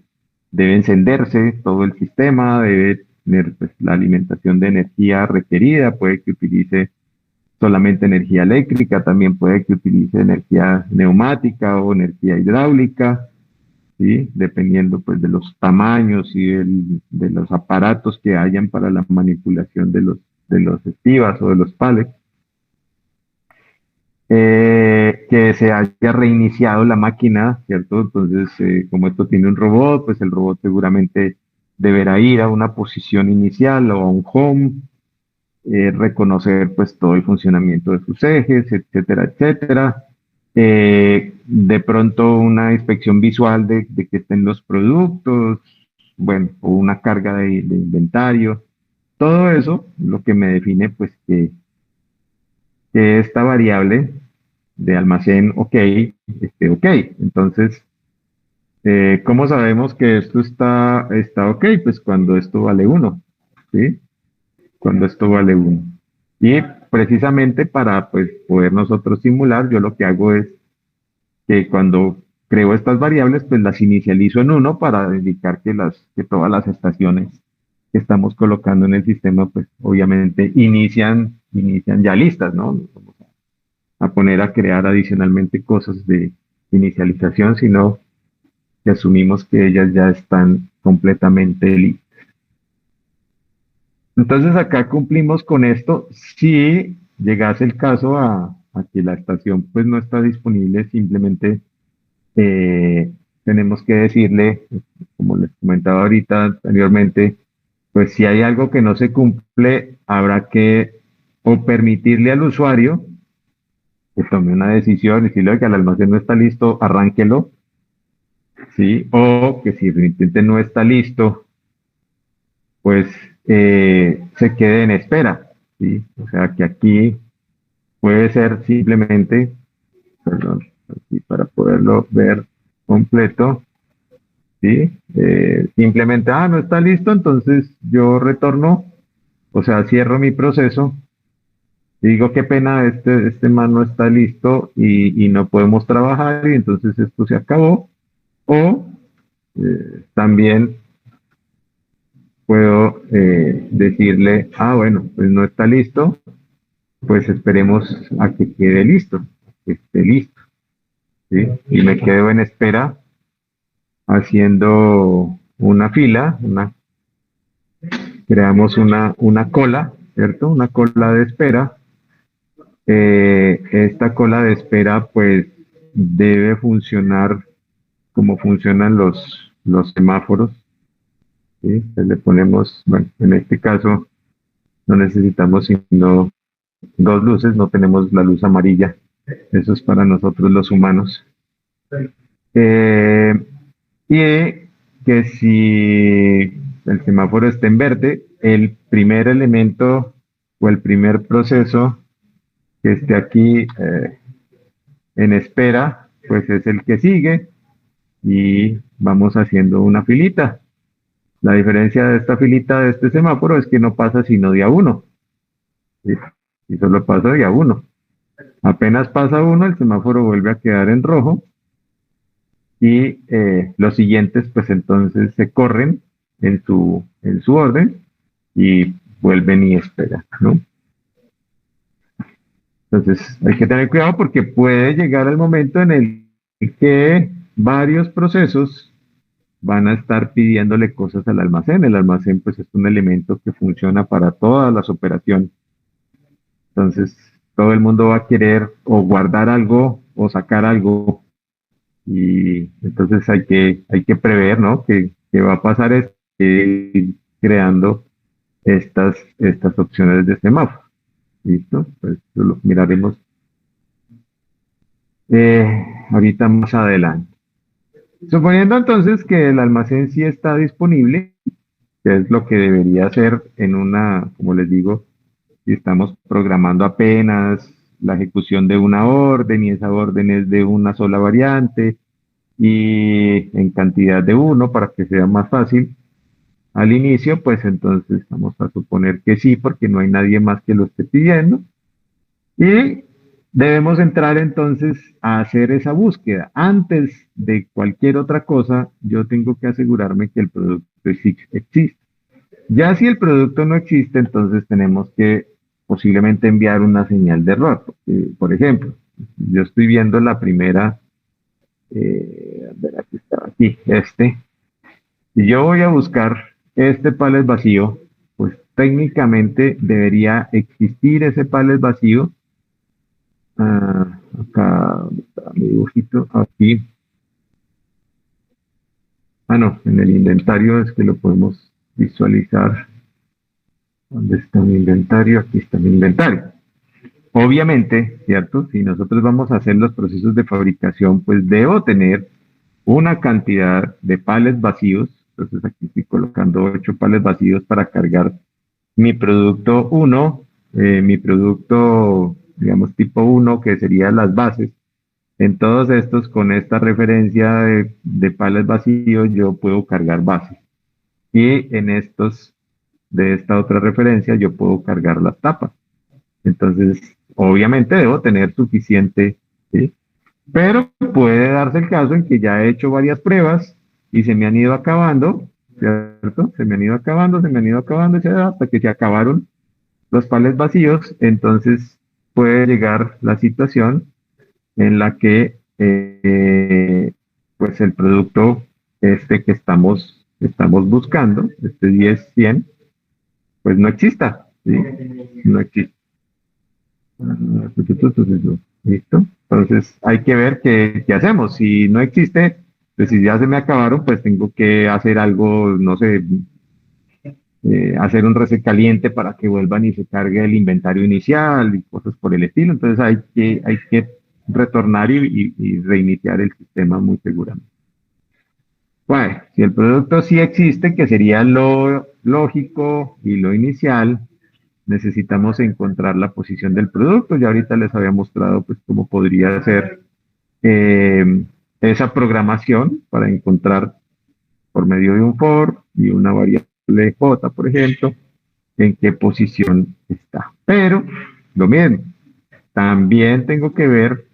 encenderse todo el sistema, debe tener pues, la alimentación de energía requerida, puede que utilice solamente energía eléctrica, también puede que utilice energía neumática o energía hidráulica, ¿sí? Dependiendo pues de los tamaños y de los aparatos que hayan para la manipulación de los estivas o de los palets. Que se haya reiniciado la máquina, ¿cierto? Entonces, como esto tiene un robot, pues el robot seguramente deberá ir a una posición inicial o a un home, reconocer pues todo el funcionamiento de sus ejes, etcétera, etcétera. De pronto una inspección visual de que estén los productos, bueno, o una carga de inventario. Todo eso, lo que me define pues que esta variable de almacén OK, OK. Entonces, ¿cómo sabemos que esto está OK? Pues cuando esto vale uno, ¿sí? Cuando esto vale uno. Y precisamente para pues, poder nosotros simular, yo lo que hago es que cuando creo estas variables, pues las inicializo en uno para indicar que todas las estaciones que estamos colocando en el sistema, pues obviamente inician ya listas, ¿no? A poner a crear adicionalmente cosas de inicialización, sino que asumimos que ellas ya están completamente listas. Entonces acá cumplimos con esto. Si llegase el caso a que la estación pues no está disponible, simplemente tenemos que decirle, como les comentaba ahorita anteriormente, pues si hay algo que no se cumple, habrá que o permitirle al usuario que tome una decisión y decirle que el almacén no está listo, arránquelo, ¿sí? O que si definitivamente no está listo, pues se quede en espera, ¿sí? O sea que aquí puede ser simplemente, perdón, aquí para poderlo ver completo, ¿sí? Simplemente, no está listo, entonces yo retorno, o sea, cierro mi proceso, digo, qué pena, este man no está listo y no podemos trabajar y entonces esto se acabó. O también puedo decirle, bueno, pues no está listo, pues esperemos a que quede listo, a que esté listo, ¿sí? Y me quedo en espera haciendo una fila, creamos una cola, ¿cierto? Una cola de espera. Esta cola de espera pues debe funcionar como funcionan los semáforos, ¿sí? Entonces le ponemos, bueno, en este caso no necesitamos sino dos luces, no tenemos la luz amarilla, eso es para nosotros los humanos. Eh, y que si el semáforo está en verde, el primer elemento o el primer proceso que esté aquí en espera, pues es el que sigue y vamos haciendo una filita. La diferencia de esta filita de este semáforo es que no pasa sino de a uno, ¿sí? Y solo pasa de a uno. Apenas pasa uno, el semáforo vuelve a quedar en rojo y los siguientes pues entonces se corren en su orden y vuelven y esperan, ¿no? Entonces hay que tener cuidado porque puede llegar el momento en el que varios procesos van a estar pidiéndole cosas al almacén. El almacén pues es un elemento que funciona para todas las operaciones. Entonces todo el mundo va a querer o guardar algo o sacar algo y entonces hay que prever, ¿no? Que va a pasar es que ir creando estas opciones de semáforo. ¿Listo? Pues lo miraremos ahorita más adelante. Suponiendo entonces que el almacén sí está disponible, que es lo que debería ser en como les digo, si estamos programando apenas la ejecución de una orden y esa orden es de una sola variante y en cantidad de uno para que sea más fácil al inicio, pues entonces vamos a suponer que sí, porque no hay nadie más que lo esté pidiendo. Y debemos entrar entonces a hacer esa búsqueda. Antes de cualquier otra cosa, yo tengo que asegurarme que el producto existe. Ya si el producto no existe, entonces tenemos que posiblemente enviar una señal de error. Por ejemplo, yo estoy viendo la primera, a ver, aquí está, aquí, si yo voy a buscar este pallet vacío, pues técnicamente debería existir ese pallet vacío. Acá, ¿dónde está mi dibujito? Aquí. No, en el inventario es que lo podemos visualizar. ¿Dónde está mi inventario? Aquí está mi inventario. Obviamente, ¿cierto? Si nosotros vamos a hacer los procesos de fabricación, pues debo tener una cantidad de palets vacíos. Entonces aquí estoy colocando 8 palets vacíos para cargar mi producto uno, mi producto, digamos, tipo uno, que serían las bases. En todos estos, con esta referencia de palets vacíos, yo puedo cargar bases. Y en estos, de esta otra referencia, yo puedo cargar las tapas. Entonces, obviamente debo tener suficiente, ¿sí? Pero puede darse el caso en que ya he hecho varias pruebas y se me han ido acabando, ¿cierto? Se me han ido acabando, se me han ido acabando, hasta que se acabaron los palets vacíos. Entonces puede llegar la situación en la que pues el producto que estamos buscando, este 10-100, pues no exista, ¿sí? No existe. ¿Listo? Entonces hay que ver qué hacemos. Si no existe, pues si ya se me acabaron, pues tengo que hacer algo, no sé, hacer un reset caliente para que vuelvan y se cargue el inventario inicial y cosas por el estilo. Entonces hay que retornar y reiniciar el sistema muy seguramente. Bueno, si el producto sí existe, que sería lógico y lo inicial, necesitamos encontrar la posición del producto. Ya ahorita les había mostrado pues cómo podría ser eh, esa programación para encontrar por medio de un for y una variable j, por ejemplo, en qué posición está. Pero lo mismo, también tengo que ver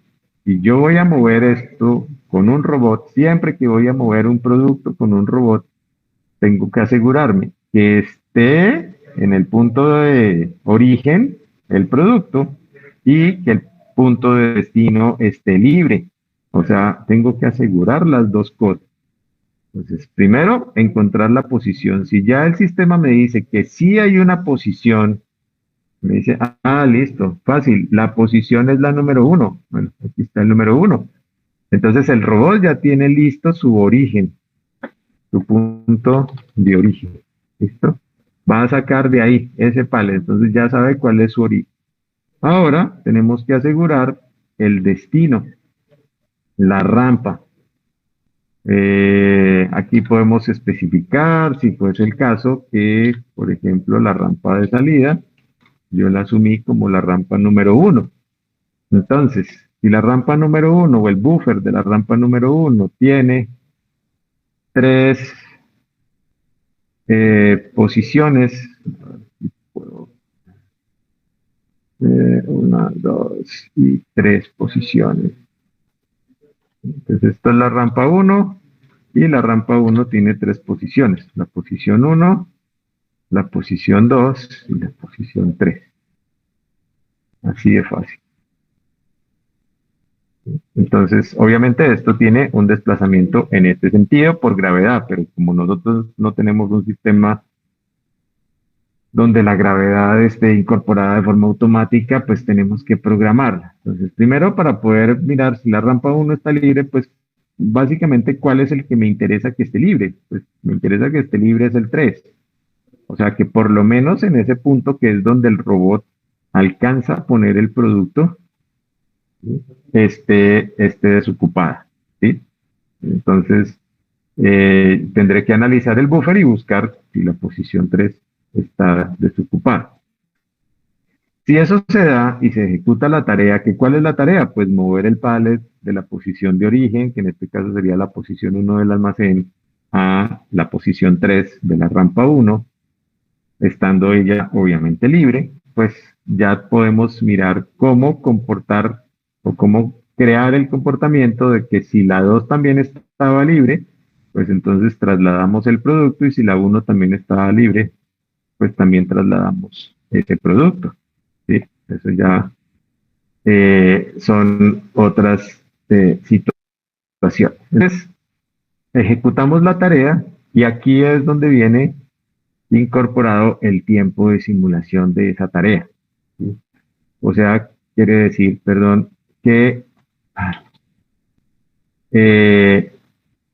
si yo voy a mover esto con un robot, siempre que voy a mover un producto con un robot, tengo que asegurarme que esté en el punto de origen el producto y que el punto de destino esté libre. O sea, tengo que asegurar las dos cosas. Entonces, primero, encontrar la posición. Si ya el sistema me dice que sí hay una posición, me dice, listo, fácil, la posición es la número uno. Bueno, aquí está el número uno. Entonces, el robot ya tiene listo su origen, su punto de origen. ¿Listo? Va a sacar de ahí ese pallet, entonces ya sabe cuál es su origen. Ahora tenemos que asegurar el destino, la rampa. Aquí podemos especificar, si fuese el caso, que, por ejemplo, la rampa de salida, yo la asumí como la rampa número uno. Entonces, si la rampa número uno o el buffer de la rampa número uno tiene tres posiciones, una, dos y tres posiciones. Entonces, esta es la rampa uno y la rampa uno tiene tres posiciones. La posición uno, la posición 2 y la posición 3. Así de fácil. Entonces, obviamente esto tiene un desplazamiento en este sentido por gravedad, pero como nosotros no tenemos un sistema donde la gravedad esté incorporada de forma automática, pues tenemos que programarla. Entonces, primero para poder mirar si la rampa uno está libre, pues básicamente cuál es el que me interesa que esté libre. Pues me interesa que esté libre es el 3. O sea que por lo menos en ese punto que es donde el robot alcanza a poner el producto, ¿sí? esté desocupada, ¿sí? Entonces, tendré que analizar el buffer y buscar si la posición 3 está desocupada. Si eso se da y se ejecuta la tarea, ¿que cuál es la tarea? Pues mover el pallet de la posición de origen, que en este caso sería la posición uno del almacén, a la posición 3 de la rampa uno, estando ella obviamente libre, pues ya podemos mirar cómo comportar o cómo crear el comportamiento de que si la 2 también estaba libre, pues entonces trasladamos el producto y si la uno también estaba libre, pues también trasladamos ese producto. ¿Sí? Eso ya son otras situaciones. Entonces, ejecutamos la tarea y aquí es donde viene incorporado el tiempo de simulación de esa tarea. ¿Sí? O sea, quiere decir, perdón, que eh,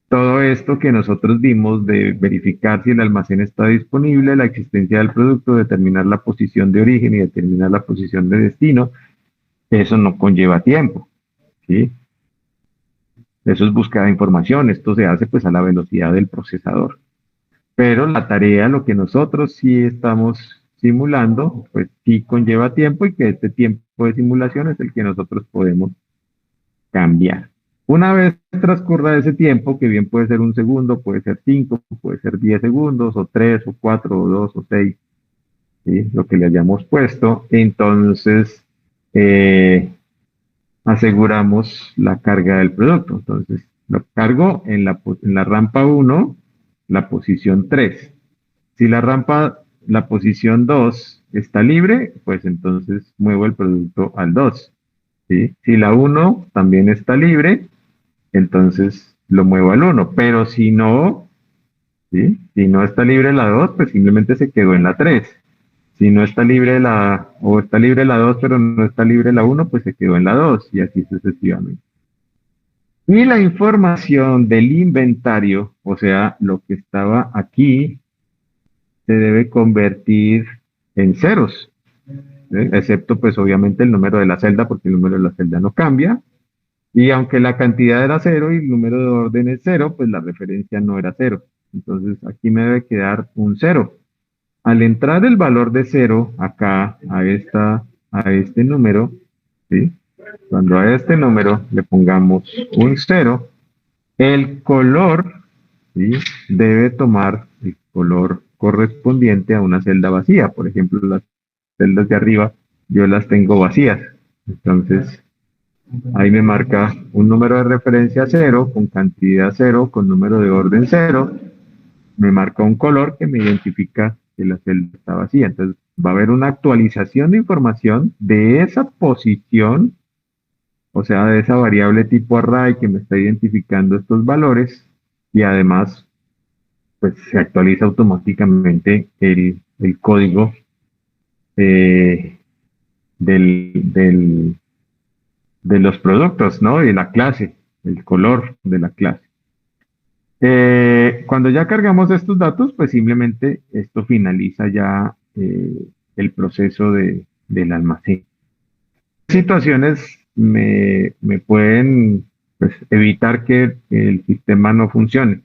todo esto que nosotros vimos de verificar si el almacén está disponible, la existencia del producto, determinar la posición de origen y determinar la posición de destino, eso no conlleva tiempo, ¿sí? Eso es búsqueda de información, esto se hace pues a la velocidad del procesador. Pero la tarea, lo que nosotros sí estamos simulando, pues sí conlleva tiempo y que este tiempo de simulación es el que nosotros podemos cambiar. Una vez transcurra ese tiempo, que bien puede ser un segundo, puede ser 5, puede ser 10 segundos, o 3, o 4, o 2, o 6, ¿sí? Lo que le hayamos puesto, entonces aseguramos la carga del producto. Entonces, lo cargo en la rampa uno, la posición 3. Si la posición 2 está libre, pues entonces muevo el producto al 2. ¿Sí? Si la uno también está libre, entonces lo muevo al uno. Pero si no, ¿sí? Si no está libre la 2, pues simplemente se quedó en la 3. Si no está libre o está libre la 2, pero no está libre la uno, pues se quedó en la 2 y así sucesivamente. Y la información del inventario, o sea, lo que estaba aquí, se debe convertir en ceros, ¿sí? Excepto pues obviamente el número de la celda, porque el número de la celda no cambia. Y aunque la cantidad era cero y el número de orden es cero, pues la referencia no era cero. Entonces aquí me debe quedar un cero. Al entrar el valor de 0 acá a este número, ¿sí? Cuando a este número le pongamos un 0, el color, ¿sí? Debe tomar el color correspondiente a una celda vacía. Por ejemplo, las celdas de arriba yo las tengo vacías. Entonces, ahí me marca un número de referencia 0, con cantidad 0, con número de orden 0. Me marca un color que me identifica que la celda está vacía. Entonces, va a haber una actualización de información de esa posición, o sea, de esa variable tipo array que me está identificando estos valores, y además, pues se actualiza automáticamente el código eh, del, de los productos, ¿no? De la clase, el color de la clase. Cuando ya cargamos estos datos, pues simplemente esto finaliza ya el proceso del almacén. Situaciones me pueden, pues, evitar que el sistema no funcione,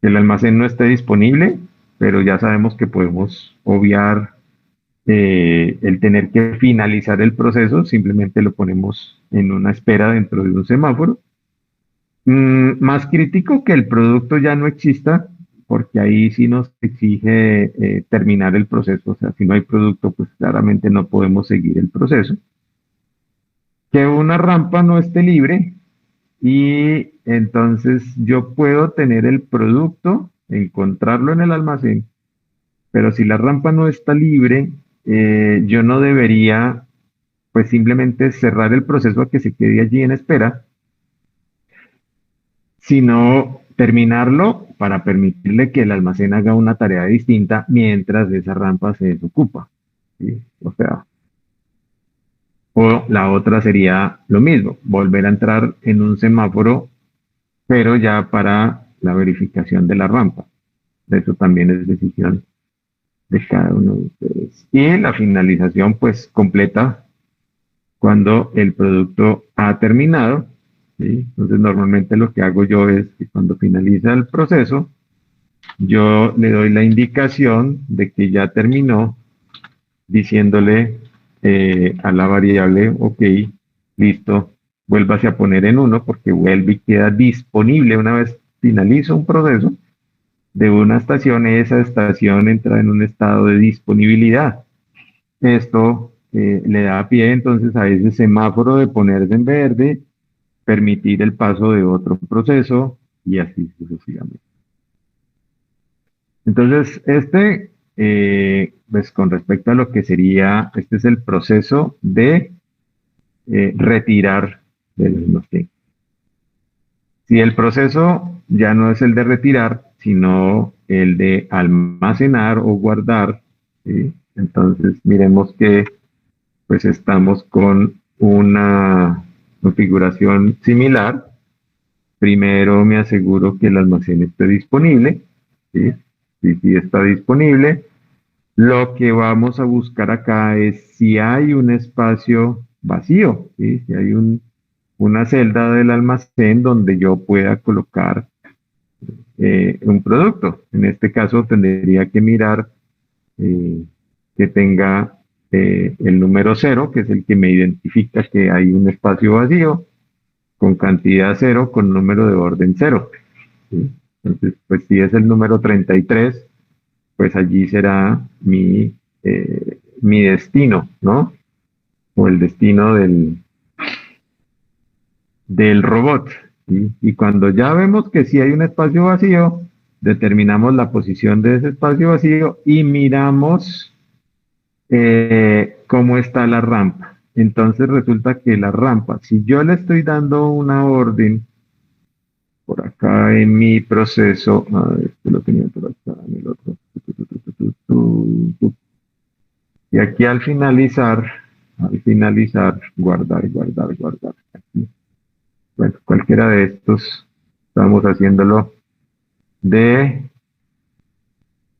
que el almacén no esté disponible, pero ya sabemos que podemos obviar el tener que finalizar el proceso, simplemente lo ponemos en una espera dentro de un semáforo. Más crítico que el producto ya no exista, porque ahí sí nos exige terminar el proceso. O sea, si no hay producto, pues claramente no podemos seguir el proceso. Que una rampa no esté libre y entonces yo puedo tener el producto, encontrarlo en el almacén, pero si la rampa no está libre, yo no debería pues simplemente cerrar el proceso a que se quede allí en espera, sino terminarlo para permitirle que el almacén haga una tarea distinta mientras esa rampa se desocupa, ¿sí? O sea, o la otra sería lo mismo, volver a entrar en un semáforo, pero ya para la verificación de la rampa. Eso también es decisión de cada uno de ustedes. Y la finalización, pues, completa cuando el producto ha terminado, ¿sí? Entonces, normalmente lo que hago yo es que cuando finaliza el proceso, yo le doy la indicación de que ya terminó, diciéndole a la variable, ok, listo, vuélvase a poner en 1 porque vuelve y queda disponible una vez finalizo un proceso de una estación, esa estación entra en un estado de disponibilidad. Esto le da pie entonces a ese semáforo de ponerse en verde, permitir el paso de otro proceso y así sucesivamente. Entonces, pues con respecto a lo que sería, este es el proceso de retirar del almacén. Si el proceso ya no es el de retirar, sino el de almacenar o guardar, ¿sí? Entonces miremos que pues estamos con una configuración similar. Primero me aseguro que el almacén esté disponible, ¿sí? Si está disponible, lo que vamos a buscar acá es si hay un espacio vacío, ¿sí? Si hay una celda del almacén donde yo pueda colocar un producto. En este caso tendría que mirar que tenga el número 0, que es el que me identifica que hay un espacio vacío, con cantidad 0, con número de orden 0. ¿Sí? Entonces, pues si es el número 33, pues allí será mi destino, ¿no? O el destino del robot. ¿Sí? Y cuando ya vemos que sí hay un espacio vacío, determinamos la posición de ese espacio vacío y miramos cómo está la rampa. Entonces resulta que la rampa, si yo le estoy dando una orden por acá en mi proceso, a ver, que lo tenía por acá en el otro. Y aquí al finalizar, guardar. Aquí. Bueno, cualquiera de estos, estamos haciéndolo de,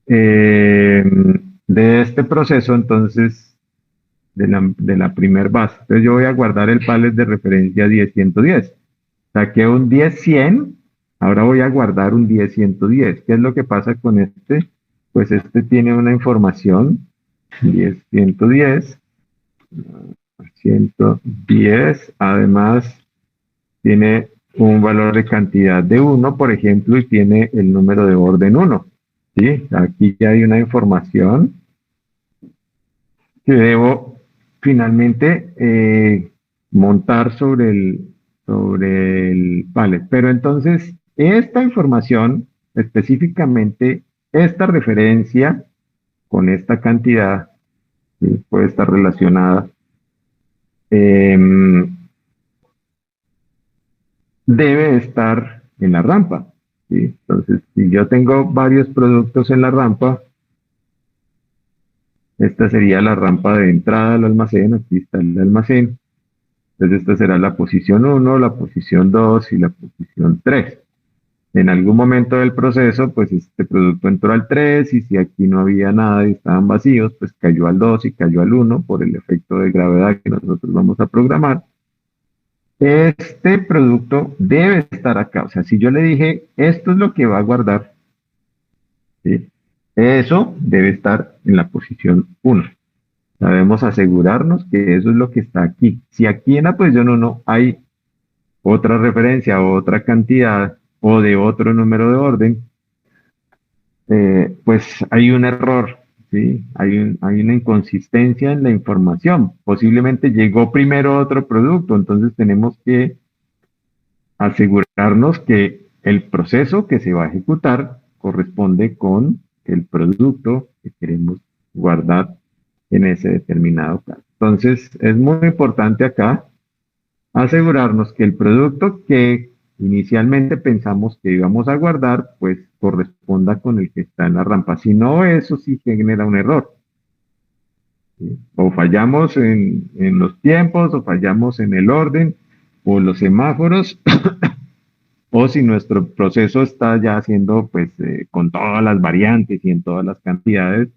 eh, de este proceso, entonces, de la primer base. Entonces yo voy a guardar el pallet de referencia 10.110. Saqué un 10.100, ahora voy a guardar un 10.110. ¿Qué es lo que pasa con este? pues este tiene una información, 10, 110, 110, además tiene un valor de cantidad de 1, por ejemplo, y tiene el número de orden 1. ¿Sí? Aquí ya hay una información que debo finalmente montar sobre el pallet. Pero entonces, esta información, específicamente, esta referencia con esta cantidad, ¿sí? Puede estar relacionada, em, debe estar en la rampa. ¿Sí? Entonces, si yo tengo varios productos en la rampa, esta sería la rampa de entrada al almacén, aquí está el almacén. Entonces esta será la posición 1, la posición 2 y la posición 3. En algún momento del proceso, pues este producto entró al 3 y si aquí no había nada y estaban vacíos, pues cayó al 2 y cayó al 1 por el efecto de gravedad que nosotros vamos a programar. Este producto debe estar acá. O sea, si yo le dije, esto es lo que va a guardar, ¿sí? Eso debe estar en la posición 1. Debemos asegurarnos que eso es lo que está aquí. Si aquí en la posición 1 hay otra referencia o otra cantidad o de otro número de orden, pues hay un error, ¿sí? Hay una inconsistencia en la información. Posiblemente llegó primero otro producto, entonces tenemos que asegurarnos que el proceso que se va a ejecutar corresponde con el producto que queremos guardar en ese determinado caso. Entonces, es muy importante acá asegurarnos que el producto que inicialmente pensamos que íbamos a guardar, pues corresponda con el que está en la rampa. Si no, eso sí genera un error. ¿Sí? O fallamos en los tiempos, o fallamos en el orden, o los semáforos, o si nuestro proceso está ya haciendo pues con todas las variantes y en todas las cantidades,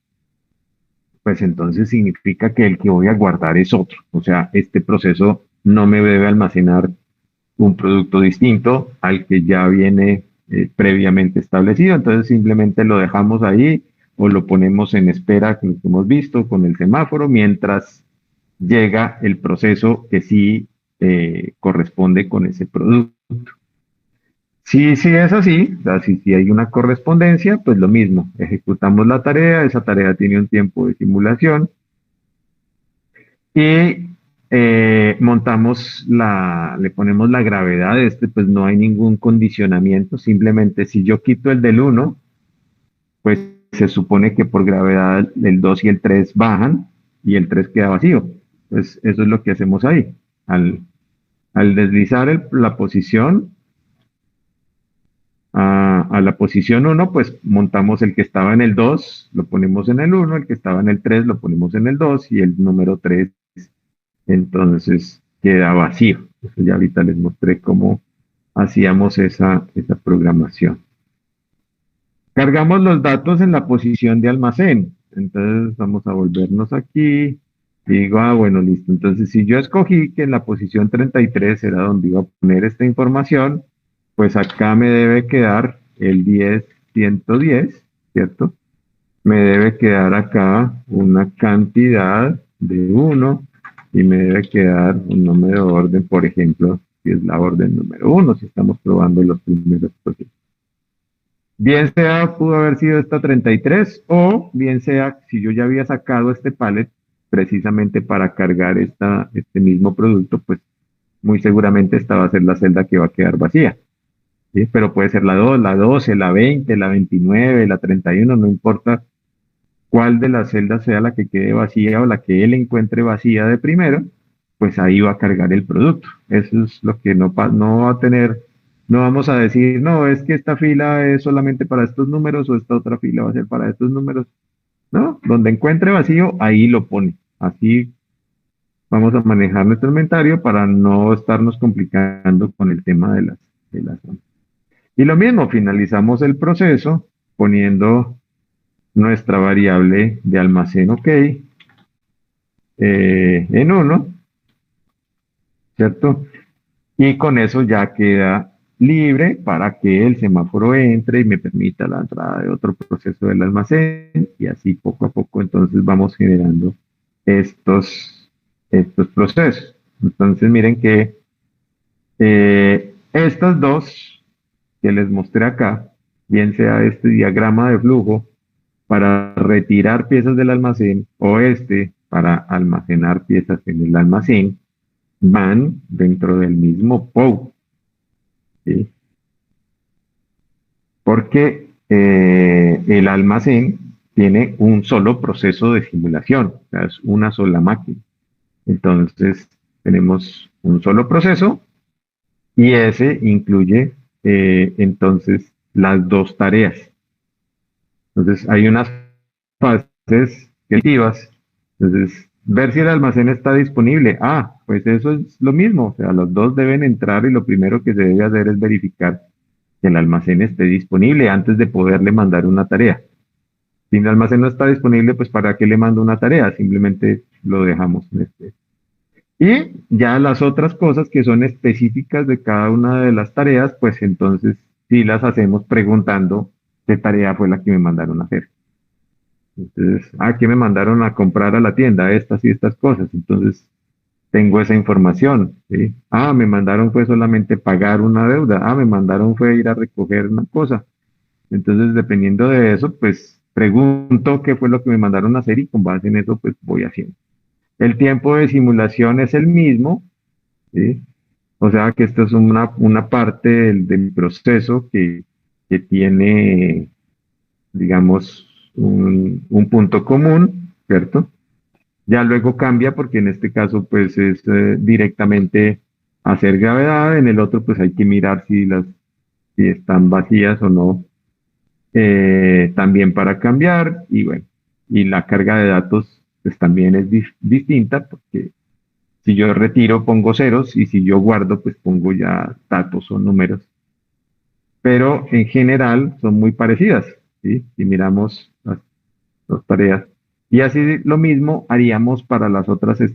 pues entonces significa que el que voy a guardar es otro. O sea, este proceso no me debe almacenar un producto distinto al que ya viene previamente establecido. Entonces simplemente lo dejamos ahí o lo ponemos en espera, como hemos visto, con el semáforo, mientras llega el proceso que sí corresponde con ese producto. Si es así, o sea, si hay una correspondencia, pues lo mismo, ejecutamos la tarea, esa tarea tiene un tiempo de simulación y montamos le ponemos la gravedad de este, pues no hay ningún condicionamiento, simplemente si yo quito el del 1, pues se supone que por gravedad el 2 y el 3 bajan y el 3 queda vacío. Pues eso es lo que hacemos ahí. Al deslizar la posición a la posición 1, pues montamos el que estaba en el 2, lo ponemos en el 1, el que estaba en el 3 lo ponemos en el 2 y el número 3 entonces queda vacío. Eso ya ahorita les mostré cómo hacíamos esa programación. Cargamos los datos en la posición de almacén. Entonces vamos a volvernos aquí. Y digo, bueno, listo. Entonces si yo escogí que en la posición 33 era donde iba a poner esta información, pues acá me debe quedar el 10, 110, ¿cierto? Me debe quedar acá una cantidad de 1 y me debe quedar un número de orden, por ejemplo, si es la orden número 1, si estamos probando los primeros procesos. Bien sea, pudo haber sido esta 33 o bien sea, si yo ya había sacado este pallet precisamente para cargar este mismo producto, pues muy seguramente esta va a ser la celda que va a quedar vacía. ¿Sí? Pero puede ser la 2, la 12, la 20, la 29, la 31, no importa cuál de las celdas sea la que quede vacía o la que él encuentre vacía de primero, pues ahí va a cargar el producto. Eso es lo que no va a tener, no vamos a decir, no, es que esta fila es solamente para estos números o esta otra fila va a ser para estos números. No, donde encuentre vacío, ahí lo pone. Así vamos a manejar nuestro inventario para no estarnos complicando con el tema de las zonas. Y lo mismo, finalizamos el proceso poniendo nuestra variable de almacén OK en 1, ¿cierto? Y con eso ya queda libre para que el semáforo entre y me permita la entrada de otro proceso del almacén y así poco a poco entonces vamos generando estos procesos. Entonces miren que estas dos que les mostré acá, bien sea este diagrama de flujo para retirar piezas del almacén o este para almacenar piezas en el almacén, van dentro del mismo POU, ¿sí? Porque el almacén tiene un solo proceso de simulación, o sea, es una sola máquina. Entonces, tenemos un solo proceso y ese incluye entonces las dos tareas. Entonces, hay unas fases creativas. Entonces, ver si el almacén está disponible. Ah, pues eso es lo mismo. O sea, los dos deben entrar y lo primero que se debe hacer es verificar que el almacén esté disponible antes de poderle mandar una tarea. Si el almacén no está disponible, pues ¿para qué le mando una tarea? Simplemente lo dejamos en este. Y ya las otras cosas que son específicas de cada una de las tareas, pues entonces sí las hacemos preguntando qué tarea fue la que me mandaron a hacer. Entonces, aquí me mandaron a comprar a la tienda estas y estas cosas. Entonces, tengo esa información, ¿sí? Ah, me mandaron fue solamente pagar una deuda. Ah, me mandaron fue ir a recoger una cosa. Entonces, dependiendo de eso, pues pregunto qué fue lo que me mandaron a hacer y con base en eso, pues voy haciendo. El tiempo de simulación es el mismo, ¿sí? O sea que esto es una parte del proceso que tiene, digamos, un punto común, ¿cierto? Ya luego cambia porque en este caso pues es directamente hacer gravedad, en el otro pues hay que mirar si están vacías o no, también para cambiar y bueno, y la carga de datos pues también es distinta porque si yo retiro pongo ceros y si yo guardo pues pongo ya datos o números, pero en general son muy parecidas, ¿sí? Si miramos las tareas. Y así lo mismo haríamos para las otras estaciones.